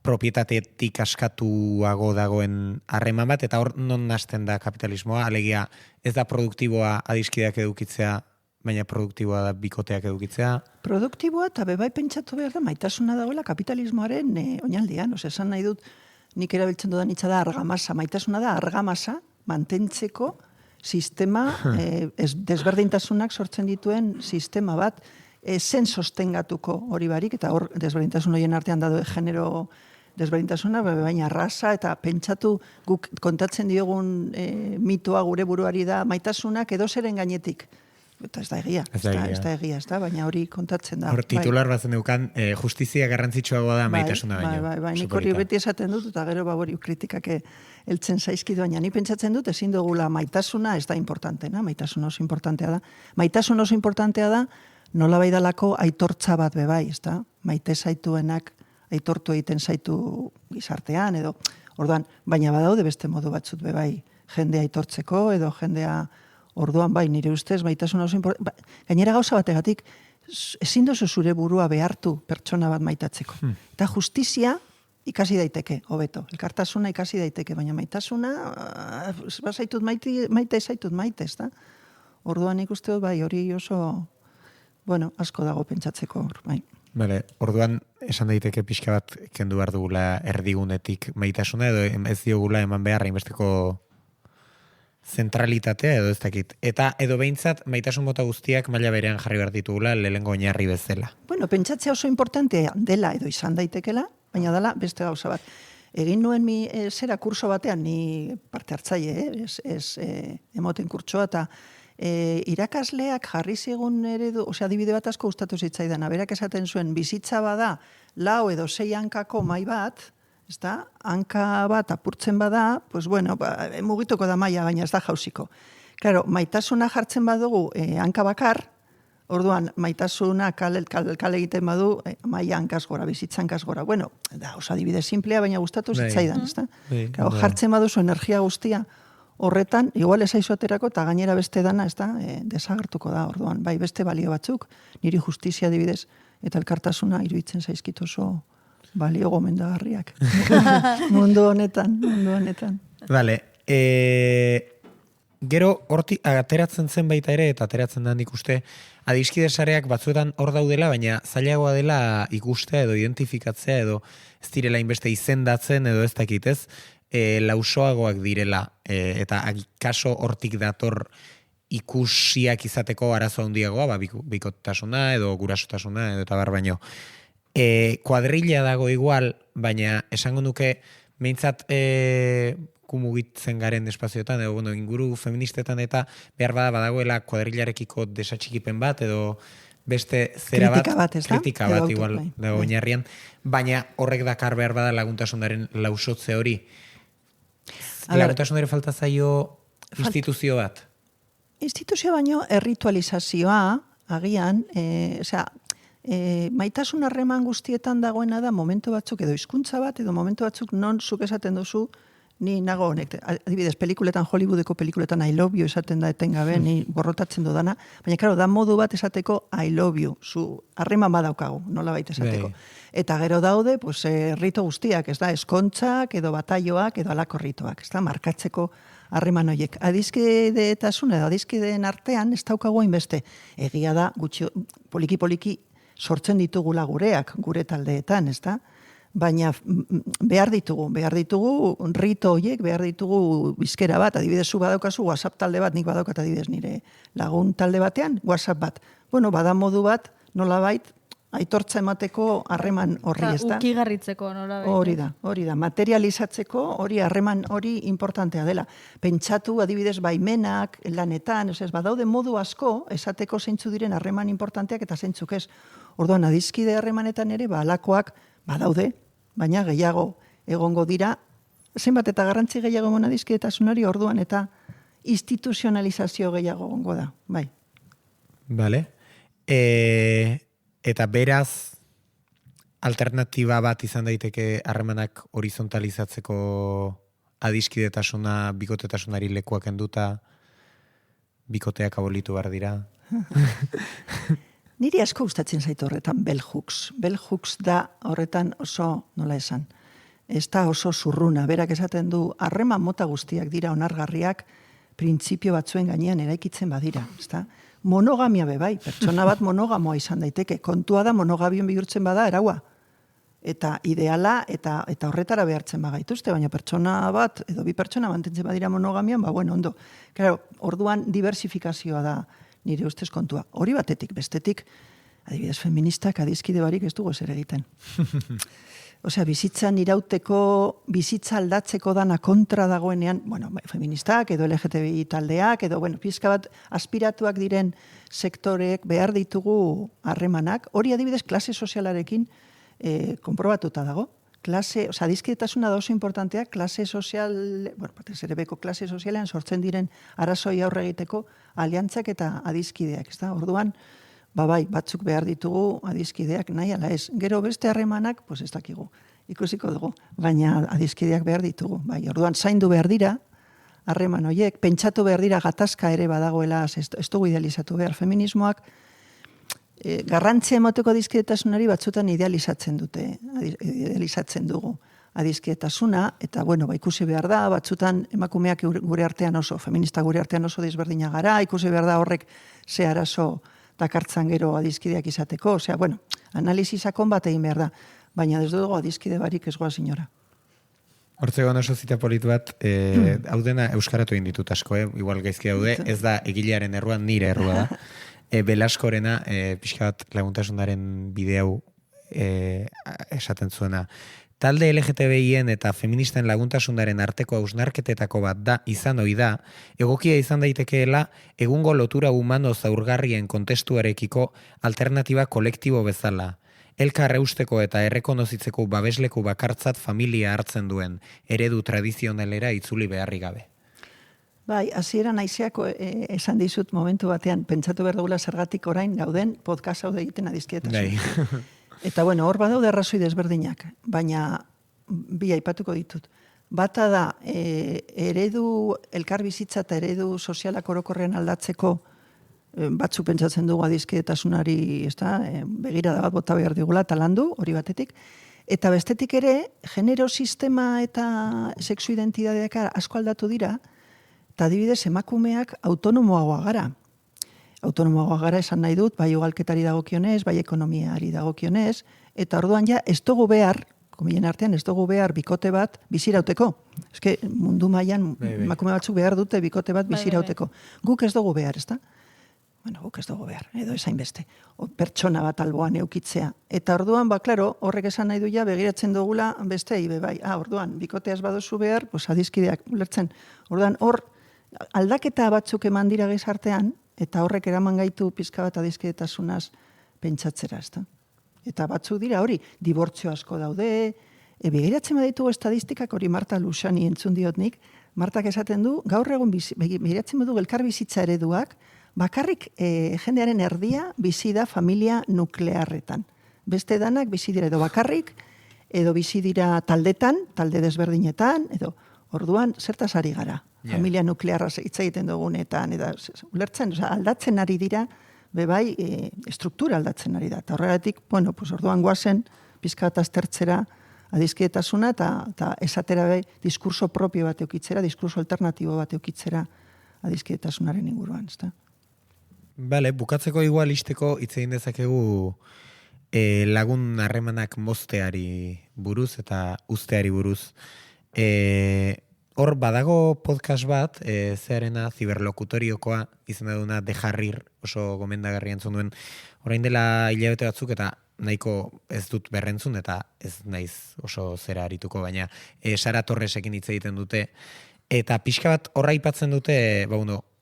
propietatetik askatuago dagoen harreman bat, eta hor non hasten da kapitalismoa, alegia ez da produktiboa adiskideak edukitzea, baina produktiboa da bikoteak edukitzea. Produktiboa eta bebai pentsatu behar da maitasuna dagoela kapitalismoaren oinaldian. Esan nahi dut, nik erabiltzen dudan hitza da argamasa. Maitasuna da argamasa mantentzeko sistema, desberdintasunak sortzen dituen sistema bat, zen sostengatuko hori barik, eta hor desberdintasun horien artean da genero desberdintasuna, baina raza, eta pentsatu guk kontatzen diogun mitoa gure buruari da maitasunak edo zeren gainetik. Eta ez da egia, ez da, baina hori kontatzen da. Hor titular bat zen dukan, justizia garrantzitsuagoa da maitasuna baino. Bai, nik hori beti esaten dut, eta gero hori kritikak heltzen zaizkidu, baina ni pentsatzen dut, ezin dugula maitasuna ez da importantena, maitasuna oso importantea da. Maitasuna oso importantea da, nola baidalako aitortza bat bebai, ez da? Maite zaituenak aitortu egiten zaitu gizartean, edo, orduan, baina badaude beste modu batzut bebai, jendea aitortzeko, edo jendea. Orduan, bai, nire ustez, maitasuna oso importante. Gainera gauza bategatik, ezin dozu zure burua behartu pertsona bat maitatzeko. Eta justizia ikasi daiteke, hobeto. Elkartasuna ikasi daiteke, baina maitasuna, zaitut maite, ez da? Orduan ikuste dut, bai, hori oso, asko dago pentsatzeko, bai. Bale, orduan, esan daiteke pixka bat kendu behar dugula erdigunetik maitasuna, edo ez diogula eman behar hainbesteko zentralitatea edo ez dakit. Eta edo behintzat maitasun mota guztiak maila berean jarri behar ditugula lehengo oinarri bezala. Pentsatzea oso importantea dela edo izan daitekela, baina dela beste gauza bat. Egin nuen zera kurso batean, ni parte hartzaile, emoten kurtsoa, eta irakasleak jarri zigun eredu, adibide bat asko gustatu zitzaidan, berak esaten zuen bizitza bada 4 edo 6 hankako mai bat, ezta? Hanka bat apurtzen bada, mugituko da maila, baina ez da jausiko. Claro, maitasuna jartzen badugu hanka bakar, orduan maitasuna kale egiten badu maila hankaz gora, bizitza hankaz gora. Da, adibide simplea, baina gustatu zitzaidan, ezta? Claro, jartzen baduzu energia guztia horretan, igual ez aizu aterako, eta gainera beste dana, ezta? Desagertuko da, orduan. Bai, beste balio batzuk, niri justizia adibidez, eta elkartasuna iruditzen zaizkit oso balio gomendagarriak. Mundu honetan. Vale. Gero, hortik ateratzen zen baita ere, eta ateratzen da nik uste, adiskide sareak batzuetan hor daudela, baina zailagoa dela ikustea edo identifikatzea edo ez direla inbeste izendatzen edo ez dakit, ez? lausoagoak direla, eta kaso hortik dator ikusiak izateko arazo handiagoa, bikotasuna edo gurasotasuna edo eta bar baino. Kuadrilla dago igual, baina esango nuke meintzat kumugitzen garen espazioetan, edo inguru feministetan eta behar badagoela kuadrillarekiko desatxikipen bat, edo beste zera bat, kritika bat igual dago oinarrian, baina horrek dakar behar bada laguntasunaren lausotze hori. Laguntasunaren falta zaio instituzio bat? Instituzio baino erritualizazioa, agian, maitasun harreman guztietan dagoena da momentu batzuk edo hizkuntza bat, edo momentu batzuk non zuk esaten duzu, ni nago honek, adibidez, pelikuletan, Hollywoodeko pelikuletan I love you esaten da etengabe, ni borrotatzen dudana, baina, claro, da modu bat esateko I love you, zu harreman badaukagu, nola baita esateko. Eta gero daude, pues, rito guztiak, ez da, eskontzak, edo bataioak, edo alako ritoak, ez da, markatzeko harreman horiek. Adizkideetasuna edo adizkideen artean ez daukagu hainbeste. Egia da, poliki-poliki sortzen ditugula gureak, gure taldeetan, ez da? Baina behar ditugu rito horiek, behar ditugu bizkera bat, adibidez zu badaukazu WhatsApp talde bat, nik badaukat adibidez nire lagun talde batean, WhatsApp bat. Bueno, bada modu bat, nolabait, aitortza emateko harreman horri, ez da? Ukigarritzeko, nolabait. Hori da, materializatzeko hori harreman hori importantea dela. Pentsatu adibidez baimenak, lanetan, badaude modu asko, esateko zeintzu diren harreman importanteak eta zeintzuk ez. Orduan, adizkide harremanetan ere, alakoak badaude, baina gehiago egongo dira, zenbat eta garrantzi gehiago emon adizkidetasunari, orduan eta instituzionalizazio gehiago egongo da, bai. Vale. Eta beraz, alternatiba bat izan daiteke harremanak horizontalizatzeko adizkidetasuna, bikotetasunari lekuak enduta, bikoteak abolitu behar dira. Niri asko gustatzen zaitu horretan bell hooks. Bell hooks da horretan oso, nola esan, ez da oso zurruna. Berak esaten du, harreman mota guztiak dira onargarriak, printzipio batzuen gainean eraikitzen badira. Ezta? Monogamia bebai, pertsona bat monogamoa izan daiteke. Kontua da monogabion bihurtzen bada eraua. Eta ideala, eta horretara behartzen bagaituzte, baina pertsona bat, edo bi pertsona mantentzen badira monogamian, bueno, ondo. Claro, orduan diversifikazioa da nire ustez kontua. Hori batetik, bestetik, adibidez feministak adizkide barik ez dugu zer egiten. Osea, bizitzan irauteko, bizitza aldatzeko dana kontra dagoenean, bueno, feministak edo LGTBI taldeak, edo, pizka bat aspiratuak diren sektoreek behar ditugu harremanak. Hori adibidez klase sozialarekin konprobatuta dago. Adizkidetasuna da oso importantea, klase sozial, batez ere beko klase sozialean sortzen diren arazoi aurre egiteko aliantzak eta adizkideak, ez da? Orduan, batzuk behar ditugu adizkideak nahi ala ez. Gero beste harremanak, pues ez dakigu, ikusiko dugu, baina adizkideak behar ditugu. Orduan, zaindu behar dira, harreman horiek, pentsatu behar dira gatazka ere badagoela, ez dugu idealizatu behar feminismoak, garrantzia emoteko adizkidetasunari batzutan idealizatzen dugu adizkidetasuna, eta ikusi behar da, batzutan emakumeak gure artean oso, feminista gure artean oso desberdina gara, ikusi behar da horrek ze arazo dakartzan gero adizkideak izateko, analizi sakon bat egin behar da, baina ez dugu adizkide barik ez goaz inora. Hortzeko oso zita politu bat, hau dena euskaratu egin ditut asko, igual gaizki daude, ez da egilearen erruan, nire errua da. Belaskorena, pixka bat laguntasunaren bideu esaten zuena. Talde LGTBIen eta feministen laguntasunaren arteko hausnarketetako bat da, izan ohi da, egokia izan daitekeela egungo lotura humano zaurgarrien kontestuarekiko alternatiba kolektibo bezala. Elkar eusteko eta errekonozitzeko babesleku bakartzat familia hartzen duen eredu tradizionalera itzuli beharri gabe. Bai, hasiera naizeako esan dizut momentu batean, pentsatu behar dugula zergatik orain gauden podcast hau egiten adizkietasun. Eta hor badaude arrazoi desberdinak, baina bi aipatuko ditut. Bata da, eredu elkarbizitza eta eredu sozialak orokorrean aldatzeko batzuk pentsatzen dugu adizkietasunari, begirada bat bota behar digula, talandu, hori batetik. Eta bestetik ere, genero sistema eta sexu identitateak asko aldatu dira, eta adibidez emakumeak autonomoagoa gara. Autonomoagoa gara esan nahi dut, bai ugalketari dagokionez, bai ekonomiari dagokionez, eta orduan ja ez dugu behar komilen artean, ez dugu behar bikote bat bizirauteko. Eske mundu mailan emakume batzuk behar dute bikote bat bizirauteko. Guk ez dugu behar, ezta? Bueno, guk ez dugu behar, edo esain beste. Pertsona bat alboan eukitzea. Eta orduan, klaro, horrek esan nahi duia, begiratzen dugula beste, bai. Orduan, bikoteaz baduzu behar, pues adiskideak ulertzen. Orduan, hor, aldaketa batzuk eman dira gizartean, eta horrek eraman gaitu pizka bat adiskidetasunaz pentsatzera, ezta? Eta batzu dira hori, dibortzio asko daude, begiratzen baditugu estadistikak hori Marta Lusani entzun diot nik, Martak esaten du, gaur egun begiratzen badugu elkar bizitza ereduak, bakarrik jendearen erdia bizi da familia nuklearretan. Beste danak bizi dira edo bakarrik, edo bizi dira taldetan, talde desberdinetan, edo orduan zertaz ari gara. Familia nuklearra hitz egiten dugunetan, edo ulertzen, aldatzen ari dira, bebai, struktura aldatzen ari da. Eta horregatik, bueno, pues orduan guazen, pizka bat aztertzera, adiskidetasuna, eta esatera bai, diskurso propio bat eukitzera, diskurso alternatibo bat eukitzera adiskidetasunaren inguruan, ezta? Bale, bukatzeko igual isteko hitz egin dezakegu lagun harremanak mozteari buruz eta usteari buruz. Hor badago podcast bat, zearena ziberlokutoriokoa izan duna De Jarrir, oso gomendagarri entzun duen, orain dela hilabete batzuk eta nahiko ez dut berrentzun eta ez naiz oso zera arituko, baina Sara Torresekin hitz egiten dute, eta pixka bat horra aipatzen dute,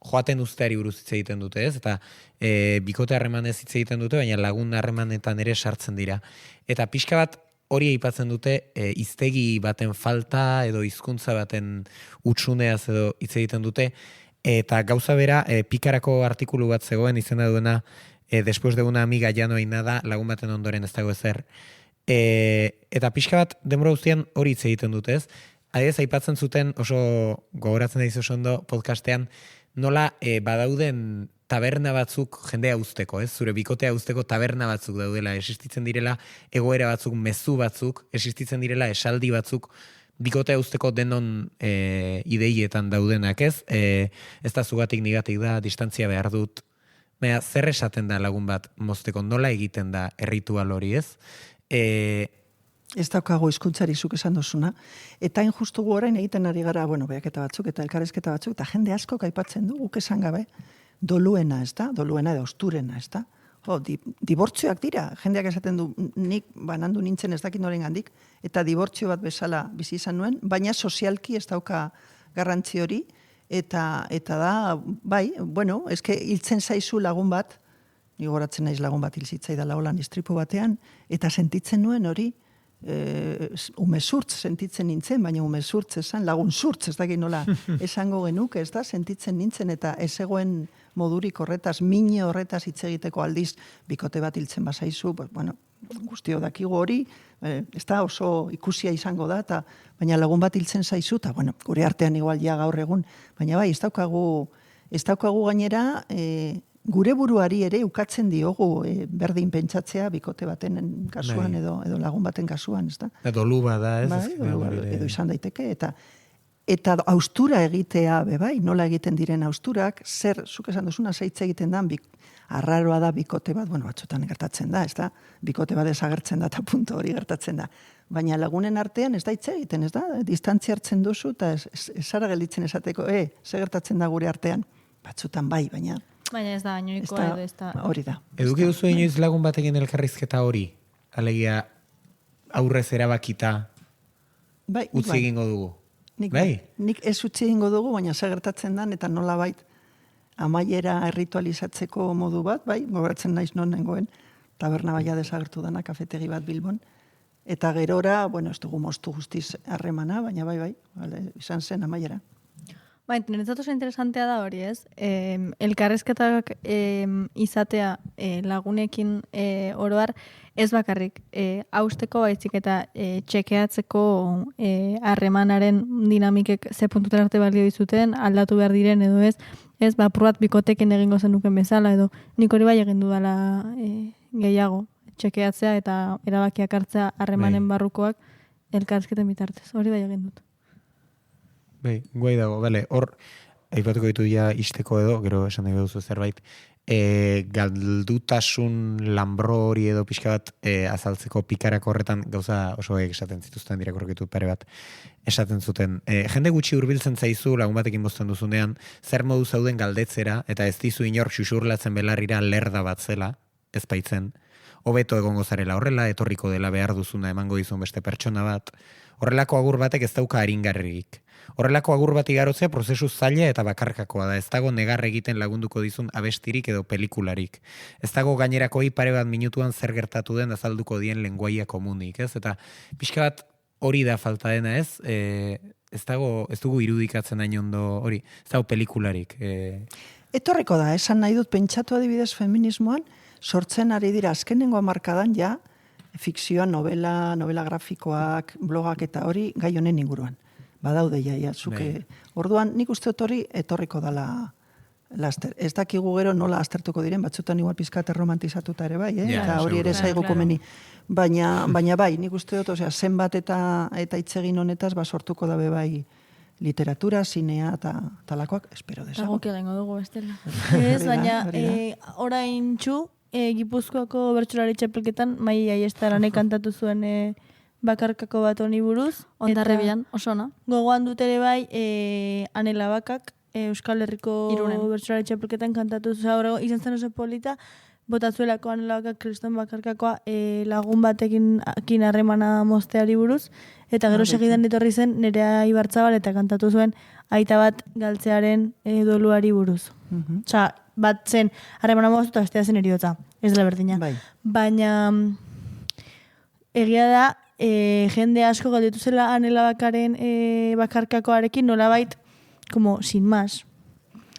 joaten usteari buruz hitz egiten dute, ez? Eta bikote harremanez hitz egiten dute, baina lagun harremanetan ere sartzen dira. Eta pixka bat hori aipatzen dute hiztegi baten falta edo hizkuntza baten utsuneaz edo hitz egiten dute, eta gauza bera Pikarako artikulu bat zegoen izena duena después de una amiga ya no hay nada, lagun baten ondoren ez dago ezer. Eta pixka bat denbora guztian hori hitz egiten dute, ez? Adibidez aipatzen zuten oso gogoratzen daizu oso ondo podcastean, nola badauden taberna batzuk jendea uzteko, ez? Zure bikotea uzteko taberna batzuk daudela, existitzen direla egoera batzuk, mezu batzuk, existitzen direla esaldi batzuk, bikotea uzteko denon ideietan daudenak, ez? Ez da zugatik nigatik da, distantzia behar dut. Baina, zer esaten da lagun bat mozteko, nola egiten da erritual hori, ez? Ez daukago hizkuntzari zuk esan duzuna, eta injustu gu orain egiten ari gara, beaketa batzuk eta elkarrezketa batzuk, eta jende asko aipatzen du, guk esan gabe, doluena, ez da? Doluena edo osturena, ez da? Dibortzioak dira, jendeak esaten du, nik banandu nintzen ez dakit noren gandik, eta dibortzio bat bezala bizi izan nuen, baina sozialki ez dauka garrantzi hori, eta da, bai, eske hiltzen zaizu lagun bat, ni goratzen naiz lagun bat hilzitzai da laolan istripu batean, eta sentitzen nuen hori, umezurtz sentitzen nintzen, baina umezurtz esan, lagun zurtz, ez dakit nola esango genuke, ez da, sentitzen nintzen, eta ez egoen modurik horretaz, mine horretaz hitz egiteko aldiz, bikote bat hiltzen bazaizu, guztio dakigu hori, ez da oso ikusia izango da, baina lagun bat hiltzen zaizu, eta gure artean igual ja gaur egun, baina bai, ez daukagu gainera, gure buruari ere ukatzen diogu berdin pentsatzea bikote baten kasuan edo lagun baten kasuan, ez da? Edo luba da, ez? Edo izan daiteke, eta austura egitea, bai, nola egiten diren austurak, zer, zuk esan duzuna, zeitz egiten da, arraroa da bikote bat, batzutan gertatzen da, ez da? Bikote bat desagertzen da, eta punto hori gertatzen da. Baina lagunen artean ez da hitz egiten, ez da? Distantzia hartzen duzu, eta ez zara gelditzen esateko, ze gertatzen da gure artean? Batzutan bai, baina ez da, bainoikoa edo ez da. Hori da. Eduki duzu inoiz lagun batekin elkarrizketa hori? Alegia aurrez erabakita utzi egingo dugu? Nik ez utzi egingo dugu, baina zer gertatzen dan, eta nola bait amaiera erritualizatzeko modu bat, gogoratzen naiz non nengoen, taberna baia desagertu dana, kafetegi bat Bilbon, eta gerora, ez dugu moztu guztiz harremana, baina bai, izan zen amaiera. Niretzat oso interesantea da hori, ez? Elkarrezketak izatea lagunekin oroar, ez bakarrik hausteko baizik eta txekeatzeko harremanaren dinamikek ze puntutara arte balio dizuten, aldatu behar diren edo ez, pruat bikotekin egingo zenuken bezala, edo nik hori bai egin dudala gehiago, txekeatzea eta erabakiak hartzea harremanen barrukoak elkarrezketen bitartez, hori bai egin dut. Guai dago, hor, aipatuko ditu ja isteko edo, gero esan nahi duzu zerbait, galdutasun lambro hori edo pixka bat azaltzeko pikarako horretan gauza oso esaten zituzten irakurritu pare bat esaten zuten. Jende gutxi hurbiltzen zaizu lagun batekin bozten duzunean, zer modu zauden galdetzera, eta ez dizu inor xuxurlatzen belarrira lerda bat zela, ez baitzen, hobeto egongo zarela horrela, etorriko dela behar duzuna emango dizun beste pertsona bat, horrelako agur batek ez dauka aringarririk. Horrelako agur bat igarotzea prozesu zaila eta bakarkakoa da. Ez dago negar egiten lagunduko dizun abestirik edo pelikularik. Ez dago gainerakoi pare bat minutuan zer gertatu den azalduko dien lenguaia komunik, ez? Eta pixka bat hori da falta dena, ez? Ez dugu irudikatzen hain ondo hori. Ez dago pelikularik. Etorreko da, esan nahi dut pentsatu adibidez feminismoan, sortzen ari dira azkenengo hamarkadan ja, fikzioa, novela grafikoak, blogak eta hori gai honen inguruan. Badaude jaia, zuke. Orduan, nik uste dut hori etorriko dala laster. Ez dakigu gero nola aztertuko diren, batzutan igual pizkat romantizatuta ere bai, eta hori ere zaigu komeni. Baina bai, nik uste dut, zenbat eta hitzegin honetaz, sortuko dabe bai literatura, zinea eta talakoak, espero desago. Tago kelengo dugu, bestela. Ez, baina orain txu, Gipuzkoako bertsolari txapelketan, mai aiestaranek kantatu zuen bakarkako bat honi buruz. Ondarrebian, osona. Gogoan dut ere bai, Anela Bakak, Euskal Herriko bertsolari txapelketan kantatu zuen, izan zen oso polita, botazuelako Anela Bakak, Kriston Bakarkakoa lagun batekin harremana mozteari buruz, eta gero segidan etorri zen Nerea Ibarzabal eta kantatu zuen aita bat galtzearen doluari buruz. Osa, bat zen harremana moztu eta bestea zen eriotza, ez dela berdina. Baina egia da, jende asko galdetu zela Anela Bakaren bakarkakoarekin nolabait, como sin más.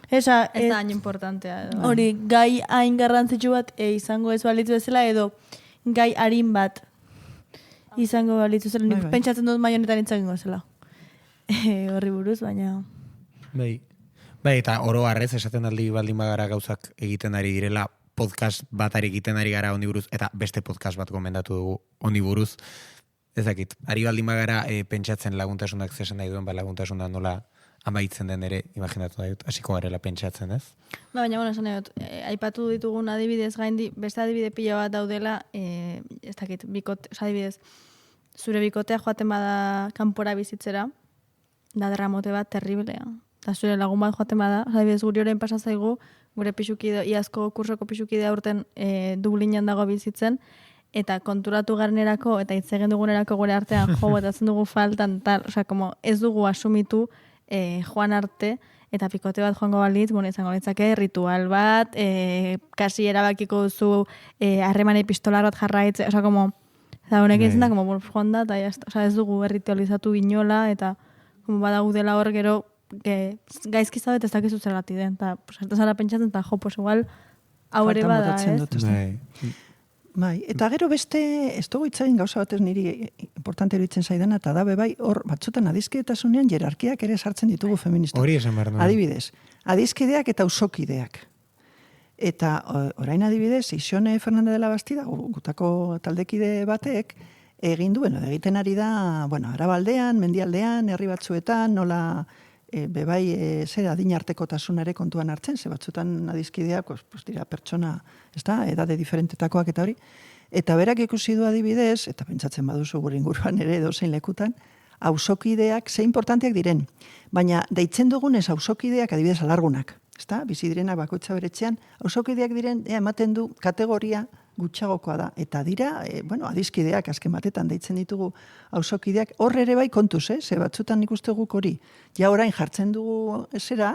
Ez da hain importantea. Hori, gai hain garrantzitsu bat izango ez balitzu bezala, edo gai harin bat izango balitzu zela. Nik pentsatzen dut maionetan itzakengo zela. Horri buruz, baina... Bai, eta oro harrez esaten aldi baldin bagara gauzak egiten ari direla, podcast bat egiten ari gara honi buruz, eta beste podcast bat gomendatu dugu honi buruz. Ez dakit, ari baldin bagara pentsatzen laguntasunak zesan nahi duen, laguntasuna nola amaitzen den ere, imaginatu nahi dut, hasiko garela pentsatzen, ez? Baina, esan nahi dut, aipatu ditugun adibidez gaindi, beste adibide pila bat daudela, ez dakit, adibidez, zure bikotea joaten bada kanpora bizitzera, da derramote bat terriblea. Eta zure lagun bat joaten bada, adibidez, guri orain pasa zaigu, gure pixukide, iazko kursoko pixukide aurten Dublinan dago bizitzen, eta konturatu garnerako, eta itzegen dugunerako gure artean jo, eta zen dugu faltan, tal, osea, como ez dugu asumitu joan arte, eta pikote bat joango balitz, izango litzake, ritual bat, kasi erabakiko duzu harreman epistolar bat jarraitze, osea, como, eta honek izan da, como, joan da, eta ez dugu ritualizatu inola, eta como badaudela hor gero, gaizki zaudet ez dakizu zergati den, eta ez zara pentsatzen, eta jo, pues igual, hau ere bada, ez? Bai, eta gero beste, ez dugu itzagin gauza batez niri importante eruditzen zaidana, eta dabe bai, hor batzutan adizkidetasunean jerarkiak ere sartzen ditugu feministak. Hori esan behar nuen. Adibidez, adizkideak eta usokideak. Eta orain adibidez, Ixone Fernandez de la Bastida, gutako taldekide batek, egin duen, egiten ari da, Arabaldean, Mendialdean, herri batzuetan, nola... bebai zer adinarteko tasunare kontuan hartzen, ze batzutan adizkideak, pues dira pertsona, ez da, edade diferentetakoak eta hori, eta berak ikusi du adibidez, eta pentsatzen baduzu gure inguruan ere dozein lekutan, auzokideak ze importanteak diren, baina deitzen dugunez auzokideak adibidez alargunak, ez da, bizi direnak bakoitza beretxean, auzokideak diren, ematen du kategoria gutxagokoa da, eta dira, adizkideak azken batetan deitzen ditugu auzokideak, horre ere bai kontuz, ze batzutan ikuste guk hori, ja orain jartzen dugu esera,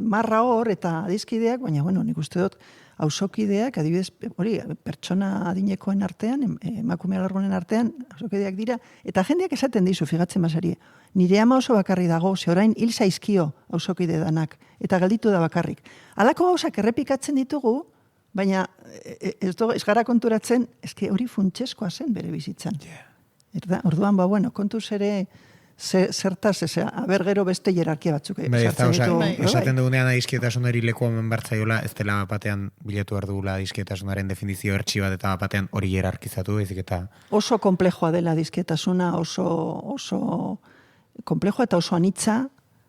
marra hor eta adizkideak, baina nik uste dut auzokideak, adibidez, hori, pertsona adinekoen artean, emakume alargunen artean, auzokideak dira, eta jendeak esaten dizu, figatzen basarie, nire ama oso bakarri dago, ze orain hil zaizkio auzokide danak, eta galditu da bakarrik. Halako gauzak errepikatzen ditugu, baina ez gara konturatzen, eske hori funtseskoa zen bere bizitzan. Orduan, kontuz ere zertaz, aber gero beste jerarkia batzuk. Esaten dugunean adizkietasunari leku omen bartzaiola, ez dela batean bilatu behar dugula adizkietasunaren definizio ertsi bat, eta batean hori jerarkizatu, ezik eta... Oso komplejoa dela adizkietasuna, oso komplejoa eta oso anitza,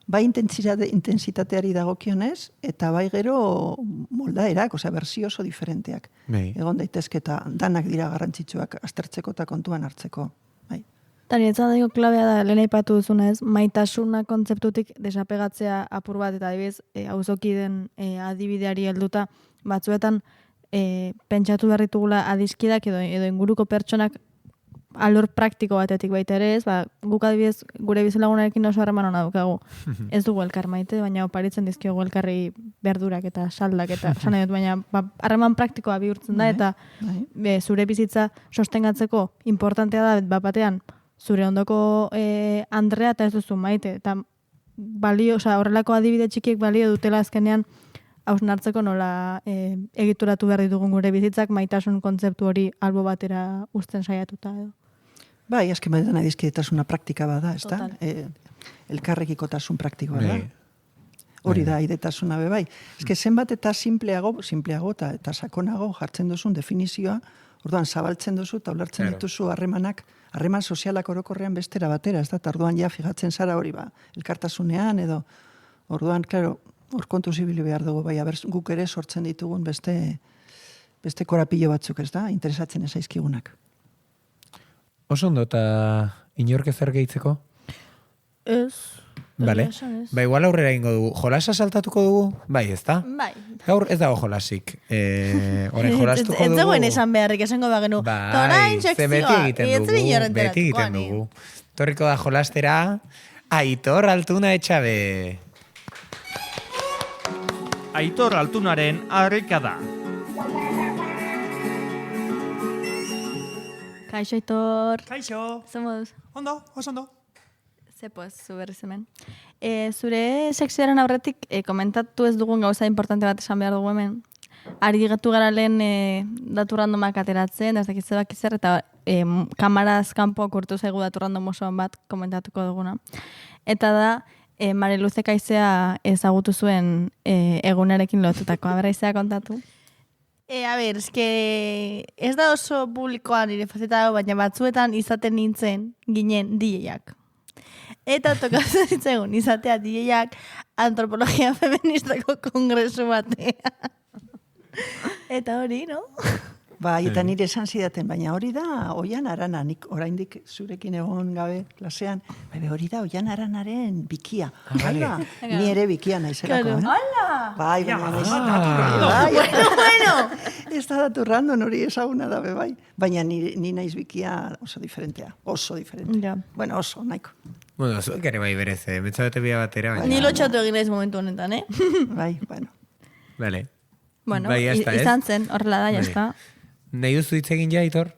bai intensitateari dagokionez, eta bai gero moldaerak, osea, bersio oso diferenteak. Bai. Egon daitezke eta danak dira garrantzitsuak aztertzeko eta kontuan hartzeko. Bai. Eta niretzat dago klabea da, lehen aipatu duzunez, maitasuna kontzeptutik desapegatzea apur bat, eta adibidez, auzokiden adibideari helduta, batzuetan pentsatu behar ditugula adiskidak edo inguruko pertsonak alor praktiko batetik baita ere ez, guk adibidez gure bizilagunarekin oso harreman hona dukagu. Ez dugu elkar maite, baina oparitzen dizkiogu elkarri berdurak eta saldak eta baina harreman praktikoa bihurtzen da, eta zure bizitza sostengatzeko importantea da batean zure ondoko Andrea eta ez duzu maite, eta horrelako adibide txikiek balio dutela azkenean hausnartzeko nola egituratu behar ditugun gure bizitzak maitasun kontzeptu hori albo batera uzten saiatuta edo. Bai, azken batean adizkidetasuna praktika bada, ez da? Elkarrekikotasun praktikoa da. Hori da, aidetasuna be bai. Ez zenbat eta simpleago eta sakonago jartzen duzun definizioa, orduan zabaltzen duzu eta ulertzen dituzu harreman sozialak orokorrean bestera batera, ez da? Orduan ja fijatzen zara hori elkartasunean edo, orduan, klaro, hor kontu zibili behar dugu, bai, guk ere sortzen ditugun beste korapilo batzuk, ez da? Interesatzen ez aizkigunak. Oso ondo, eta inork ezer gehitzeko? Ez. Vale. Ba, igual aurrera ingo dugu. Jolasa saltatuko dugu? Bai, ez da? Bai. Gaur ez dago jolasik. Orain jolastuko dugu. Ez dagoen esan beharrik, esango bagenu. Bai, ze beti egiten dugu. Torriko da jolastera, Aitor Altuna Etxabe. Aitor Altunaren harrikada. Kaixo, Aitor. Kaixo. Zemoduz? Ondo, oso ondo. Zepoz, zu berriz hemen. Zure sekzioaren aurretik komentatu ez dugun gauza importante bat esan behar dugu hemen. Ari gatu gara lehen datu randomak ateratzen, ez dakitze bakizzer, eta kamaraz kanpoak urtu zaigu datu random osoan bat komentatuko duguna. Eta da, Mariluze Kaizea ezagutu zuen egunarekin lotutako. Aizea kontatu? Ez da oso publikoan nire faceta, baina batzuetan izaten nintzen ginen DJak. Eta tokatzen ditzegun izatea DJak antropologia feministako kongresu batean. Eta hori, no? Bai, eta nire esan zidaten, baina hori da Oian Arana, nik oraindik zurekin egon gabe klasean, hori da Oian Aranaren bikia. Hala, ni ere bikia naizelako. Hala! Bai, baina Bueno! ez da datu random hori ezaguna da, bai. Baina ni naiz bikia oso diferentea. Bueno, oso, nahiko. Bueno, zuek ere bai berez, betxabete bia batera. Ni lotxatu egin naiz momentu honetan, Bai, bueno. Vale. Bueno, izan zen, horrela da, jazta. Nahi duzu hitz egin ja, Aitor?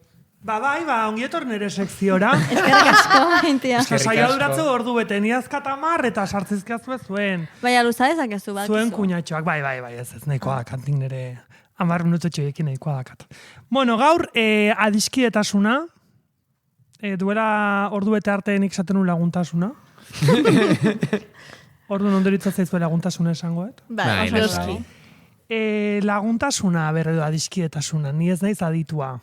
Bai, ongi etor nire sekziora. Eskerrik asko, intia. Saia duratzu ordu bete, ni azkatamar eta sartzizkiazue zuen. Baina luza ezakezu bat. Zuen kuñatxoak, bai, ez nahikoa dakat, nik nire 10 minutotxoekin nahikoa dakat. Bueno, gaur, adiskidetasuna, duela ordu bete arte nik zaten laguntasuna. Ordu ondoritza zaizu laguntasuna esangoet. Bai, oso eski. Laguntasuna berredo adiskidetasuna, ni ez naiz aditua.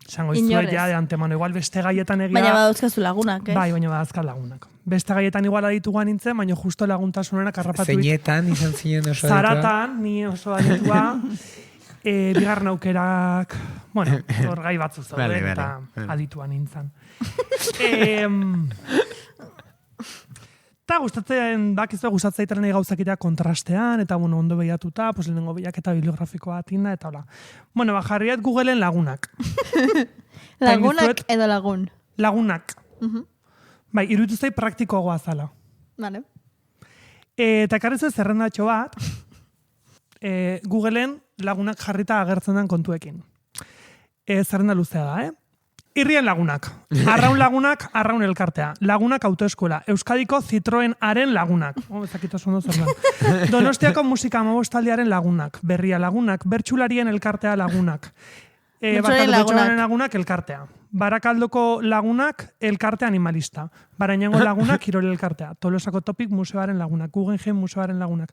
Esango izuet ja de antemano, igual beste gaietan egia... Baina badauzkazu lagunak, ez? Bai, baina badauzkaz lagunak. Beste gaietan igual adituan nintzen, baina justo laguntasunenak harrapatu... Zeinetan izan zinen oso aditua? Zaratan, ni oso aditua. Bigarren aukerak... Bueno, hor gai batzu zauden eta adituan nintzen. Eta gustatzen daitaren gauzakitea kontrastean, eta ondo behiatuta, lehenengo behiaketa bibliografikoa atinda, eta hola. Bueno, jarriat Googleen lagunak. Lagunak edo lagun? Lagunak. Bai, iruditu zait praktikoagoa zala. Vale. Eta ekarrizu zerrendatxo bat, Googleen lagunak jarrita agertzen den kontuekin. Zerrenda luzea da, Irrien lagunak, arraun lagunak, arraun elkartea. Lagunak autoeskola, Euskadiko Citroenaren lagunak. Ezakito zondo zer da. Donostiako musika amabostaldiaren lagunak, Berria lagunak, Bertsularien elkartea lagunak. Bertsularien lagunak elkartea. Barakaldoko lagunak elkarte animalista. Barainango lagunak kirol elkartea. Tolosako Topik museoaren lagunak, Guggenheim museoaren lagunak.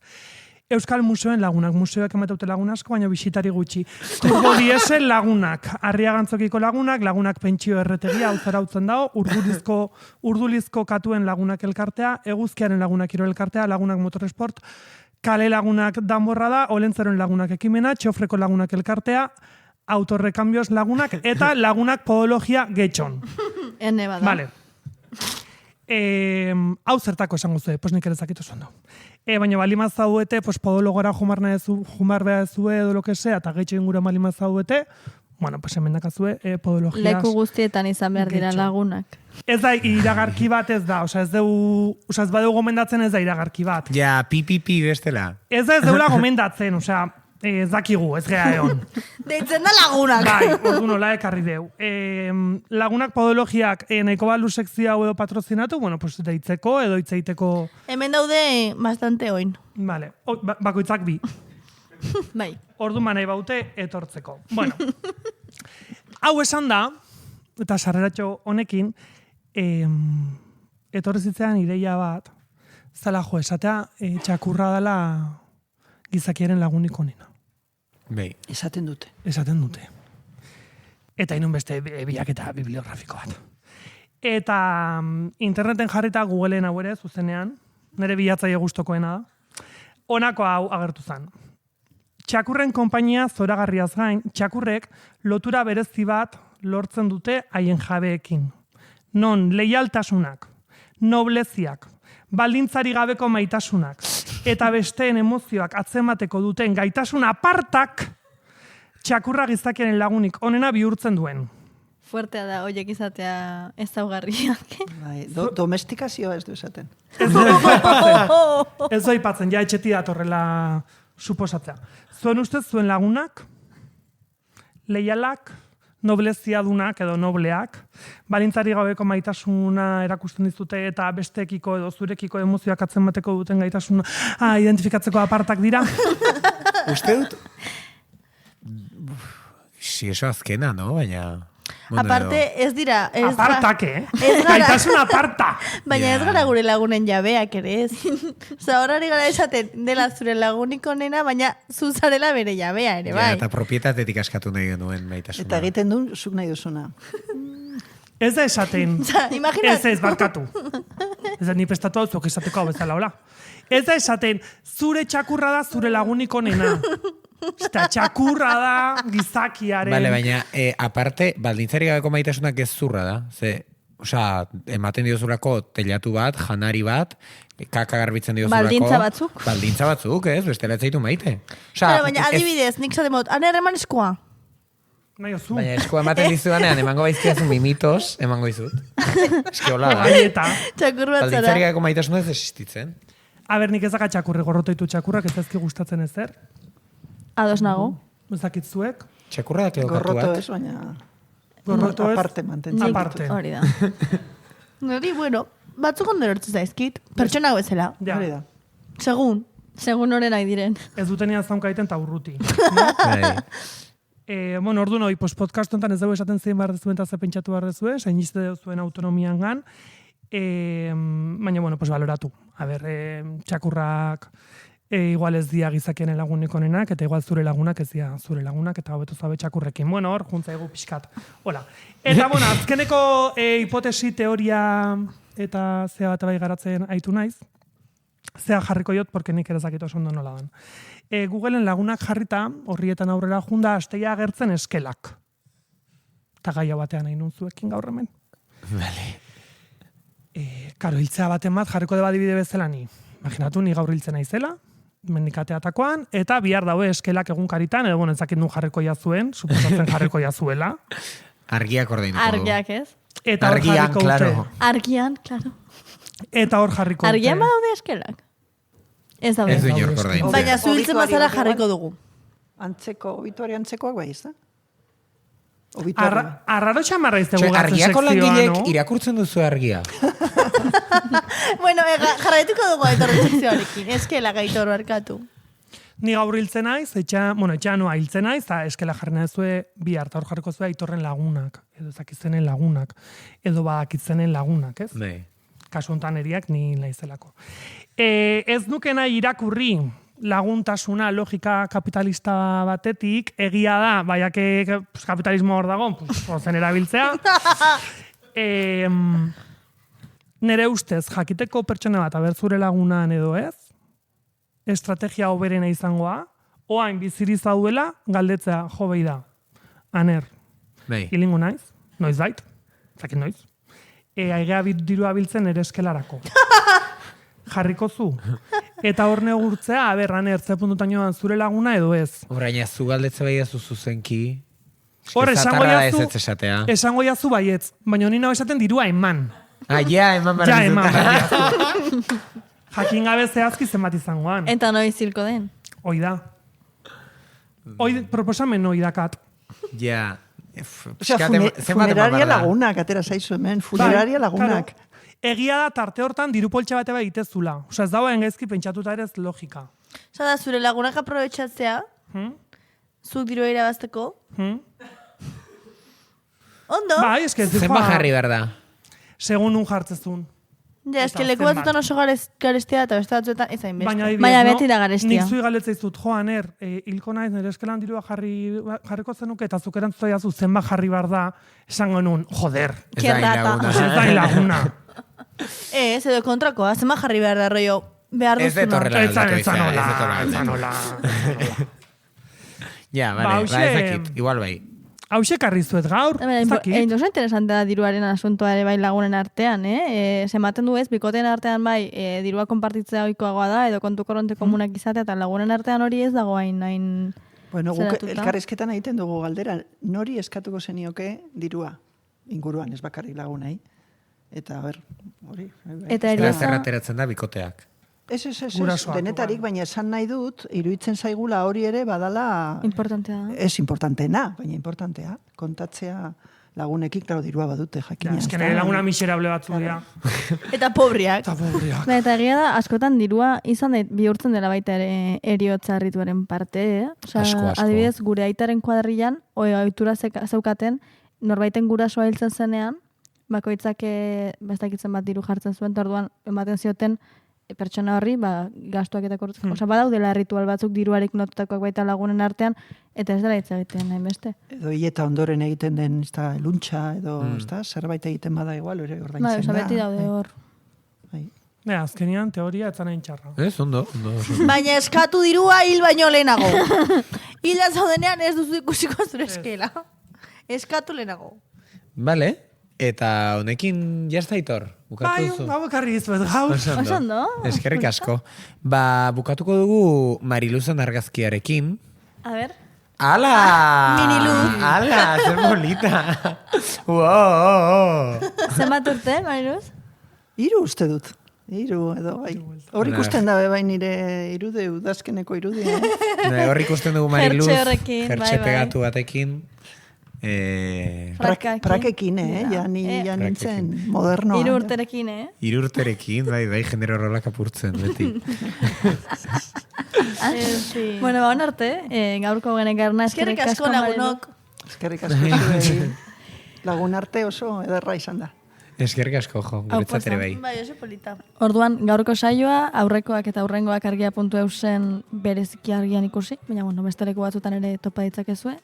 Euskal Museoen lagunak, museoak emateute lagun asko, baina bisitari gutxi. Turbo diesel lagunak, Arriagantzokiko lagunak pentsio erretegia, hau zarautzen dago, urdulizko katuen lagunak elkartea, eguzkiaren lagunak kirol elkartea, lagunak motoresport, kale lagunak danborra da, olentzeroen lagunak ekimena, txofreko lagunak elkartea, autorrekambios lagunak, eta lagunak podologia getxon. Ene bada. Vale. Hau zertako esango zuen, pues nik ere zakitu zuen du. Baina balimaz zauete, pues podologora jumar behar zue edo lo que sea, eta getxo ingura balimaz zauete, bueno, pues hemen dakazue podologiaz. Leku guztietan izan behar dira getxo. lagunak. Ez da, iragarki bat ez da, ez badeu gomendatzen ez da iragarki bat. Ja, pipipi bestela. Ez da ez deula gomendatzen, ez dakigu, ez gea egon. Deitzen da lagunak. Bai, ordu nola ekarri deu. Lagunak podologiak nahiko balu sekzio hau edo patrozinatu, bueno, pues deitzeko edo itzeiteko... Hemen daude bastante oin. Vale, bakoitzak bi. Bai. Ordu manai baute etortzeko. Bueno, hau esan da, eta sarreratxo honekin, etorri zitzean ideia bat, zala jo, esatea txakurra dela gizakiaren lagunik onena. Bai. Esaten dute. Esaten dute. Eta inun beste bilaketa bibliografiko bat. Eta interneten jarrita Googleen hau ere zuzenean, nire bilatzaile gustokoena da, honako hau agertu zen. Txakurren konpainia zoragarriaz gain, txakurrek lotura berezi bat lortzen dute haien jabeekin. Non leialtasunak, nobleziak, baldintzari gabeko maitasunak, eta besteen emozioak atzemateko duten gaitasun apartak txakurra gizakiaren lagunik onena bihurtzen duen. Fuertea da, oiek izatea ezaugarriak. Bai, domestikazioa ez du esaten. Ez da aipatzen, ja etxeti datorrela suposatzea. Zuen ustez, zuen lagunak, leialak, nobleziadunak edo nobleak, balintzari gabeko maitasuna erakusten dizute eta besteekiko edo zurekiko emozioak atzemateko duten gaitasuna identifikatzeko apartak dira. Uste dut... Si eso azkena, no? Baina... Bueno, Aparte, ez dira... Apartak, gaitasun aparta! Baina ez gara gure lagunen jabeak ere ez. Osa, horari gara esaten dela zure lagunik onena, baina zuzarela bere jabea ere, bai. Eta propietatetik askatu nahi genuen maitasuna. Eta egiten du, zuk nahi duzuna. Ez da esaten. Imaginat. Ez, barkatu. Ez da, ni prestatu hau zuk esateko hau bezala, hola. Ez da esaten, zure txakurra da zure lagunik onena. Eta txakurra da gizakiaren... Vale, baina, aparte, baldintzari gabeko maitasunak ez zurra da. Ematen diozulako telatu bat, janari bat, kaka garbitzen diozulako... Baldintza batzuk? Baldintza batzuk, ez? Bestela ez zaitu maite. Baina, adibidez, nik zaten mot, ane eman eskoa. Nahi ozu. Baina eskua ematen dizudanean, emango baizkiazu mimitos, emango dizut. Eski hola da. Gaieta. Txakur bat Baldintzari zara. gabeko maitasuna ez existitzen. Aber, nik ez daka txakurri gorrotoitu txakurrak, ez ezki gustatzen ezer. Ados nago. Ez dakitzuek. Txakurra da keo Gorroto katuak. ez, baina... Gorroto ez. Aparte mantentzen. Aparte. Hori da. Nori, bueno, batzuk ondo erortzen zaizkit. Pertsona bezala. Ja. Hori da. Segun. Segun hori nahi diren. Ez dutenia zaunkaiten eta urruti. Bai. Bueno, ordu noi, podcast honetan ez dugu esaten zein behar dezuen eta ze pentsatu behar dezuen, zain izte zuen autonomian gan, baina, bueno, pues baloratu. A ber, txakurrak igual ez dia gizakien lagunik onenak, eta igual zure lagunak ez dia zure lagunak, eta hobeto zabe txakurrekin. Bueno, hor, juntza egu pixkat. Hola. Eta, bueno, azkeneko hipotesi, teoria eta zea bat bai garatzen aitu naiz, zea jarriko jot, porque nik ere zakit oso ondo nola dan. Googleen lagunak jarrita, horrietan aurrera junda, asteia agertzen eskelak. Eta gaia batean nahi nun zuekin gaur hemen. Vale. Karo, hiltzea baten bat jarriko deba adibide bezala ni. Imaginatu, ni gaur hiltzen naizela, mendikateatakoan, eta bihar daue eskelak egunkaritan, edo bueno, ezakit nun jarriko jazuen, suposatzen jarriko jazuela. Argiak ordeinuko du. Argiak ez? Eta hor Argian, jarriko claro. dute. Argian, klaro. Eta hor jarriko dute. Argian badaude eskelak? Ez daude. Ez du inork ordaindu. Baina zuhiltzen Obituario bazara bat. jarriko dugu. Antzeko, obituario antzekoak bai, ez da? Obituario. Arraro txamarra izte gugatzen Argiako sekzioa, langilek no? irakurtzen duzu argia. Bueno, jarraituko dugu aitorren sekzioarekin. Eskela gaitor barkatu. Ni gaur hiltzen naiz, etxean noa hiltzen naiz, eta eskela jarri nazue bi harta hor jarriko zuen aitorren lagunak, edo ezakitzenen lagunak, edo badakitzenen lagunak, ez? Bai. Kasu honetan eriak ni naizelako. Ez nuke nahi irakurri laguntasuna logika kapitalista batetik, egia da, baiake kapitalismo hor dago, ozen erabiltzea. Nere ustez, jakiteko pertsona bat abertzure lagunan edo ez, estrategia hoberena izangoa, oain biziriz dauela, galdetzea, jo behi da. Aner, hilingo naiz, noiz bait, zakit noiz. Aigea dirua biltzen ere eskelarako. Jarriko zu. Eta hor negurtzea, aner, ze puntutainoan zure laguna edo ez. Horaina, zu galdetze bai zu zuzenki. Hor, esango jazu baietz, baina nina esaten dirua eman. Eman barri. Jakin gabe zehazki zenbat izangoan. Eta noiz zilko den. Hoi da. Proposamen hoi dakat. Ja. Funeraria lagunak, atera zaizu hemen. Funeraria lagunak. Egia da tarte hortan diru poltsa bate bat itezula. Osa ez dagoen gaizki pentsatuta ere ez logika. Osa da, zure lagunak aprobetxatzea, zuk diru irabazteko. Ondo? Bai, ez que ez zenba jarri behar da. Segun un jartzezun. Ja, ez que leku batzutan oso garestia eta beste batzuetan ez hain beste. Baina beti da garestia. Nik zui galetzea izut, Aner, hilko naiz nire eskelan dirua jarriko zenuke eta zuk erantzuta jazu zenba jarri behar da, esango nun, joder. Ez da laguna. Ez, edo kontrakoa, zenba jarri behar da, rollo, behar duzuna. Ez detorrela galdeko izan. Etzanola. Ja, bale, ezakit, igual bai. Hauxe karrizuet gaur, zakit. Oso interesante da diruaren asuntoa ere bai lagunen artean, Zematen du ez, bikoteen artean bai, dirua konpartitzea oikoagoa da, edo kontu korronte komunak izatea, eta lagunen artean hori ez dago hain Bueno, guk elkarrizketan egiten dugu galdera, nori eskatuko zenioke dirua inguruan, ez bakarrik lagunei. Eta, hori. Eta ere zerrateratzen da bikoteak. Ez, denetarik, baina esan nahi dut, iruditzen zaigula hori ere badala... Importantea. Ez importanteena, baina importantea. Kontatzea lagunekin, klaro, dirua badute, jakina. Ez que nire laguna miserable batzu dira. Eta pobriak. Eta egia da, askotan dirua izan da, bihurtzen dela baita ere eriotza harrituaren parte, Asko. Adibidez, gure aitaren kuadrillan, ohitura zeukaten, norbaiten gurasoa hiltzen zenean, bakoitzak bestakitzen bat diru jartzen zuen, eta orduan ematen zioten, pertsona horri, gastuak eta kortzen. Osa, badaudela ritual batzuk diruarik notutakoak baita lagunen artean, eta ez dela hitz egiten nahi beste. Edo hieta ondoren egiten den, luntxa, edo zerbait egiten bada igual, ere ordaintzen da. Osa, beti daude hor. Azkenian, teoria etzan egin txarra. Ez, ondo. Baina eskatu dirua hil baino lehenago. Hila zaudenean ez duzu ikusiko zure eskela. Eskatu lehenago. Vale. Eta honekin jazta Aitor, bukatu duzu. Bai, bukarri izuet gaur. Oso ondo. Eskerrik asko. Bukatuko dugu Mariluzan argazkiarekin. A ver. ¡Hala! Miniluz. ¡Hala! ¡Zer bolita! ¡Wow! Zenbat urte, Mariluz? 3 uste dut. 3 edo, bai. Hor ikusten da bai nire irude, udazkeneko irude. Hor ikusten dugu Mariluz. Jertxe pegatu batekin. Prakekin, ja nintzen modernoa. 3 urterekin, 3 urterekin, bai, genero rolak apurtzen, beti. Bueno, hon arte, gaurko genekarna eskerrik asko lagunok. Eskerrik asko lagun arte oso ederra izan da. Eskerrik asko, jo, guretzat ere bai. Bai, oso polita. Orduan, gaurko saioa, aurrekoak eta aurrengoak argia.eusen bereziki argian ikusi, baina, besteleko batzutan ere topa ditzakezue.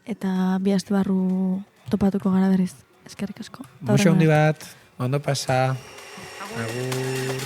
Eta bi aste barru topatuko gara berriz. Eskerrik asko. Muxo hundi bat, ondo pasa. Agur.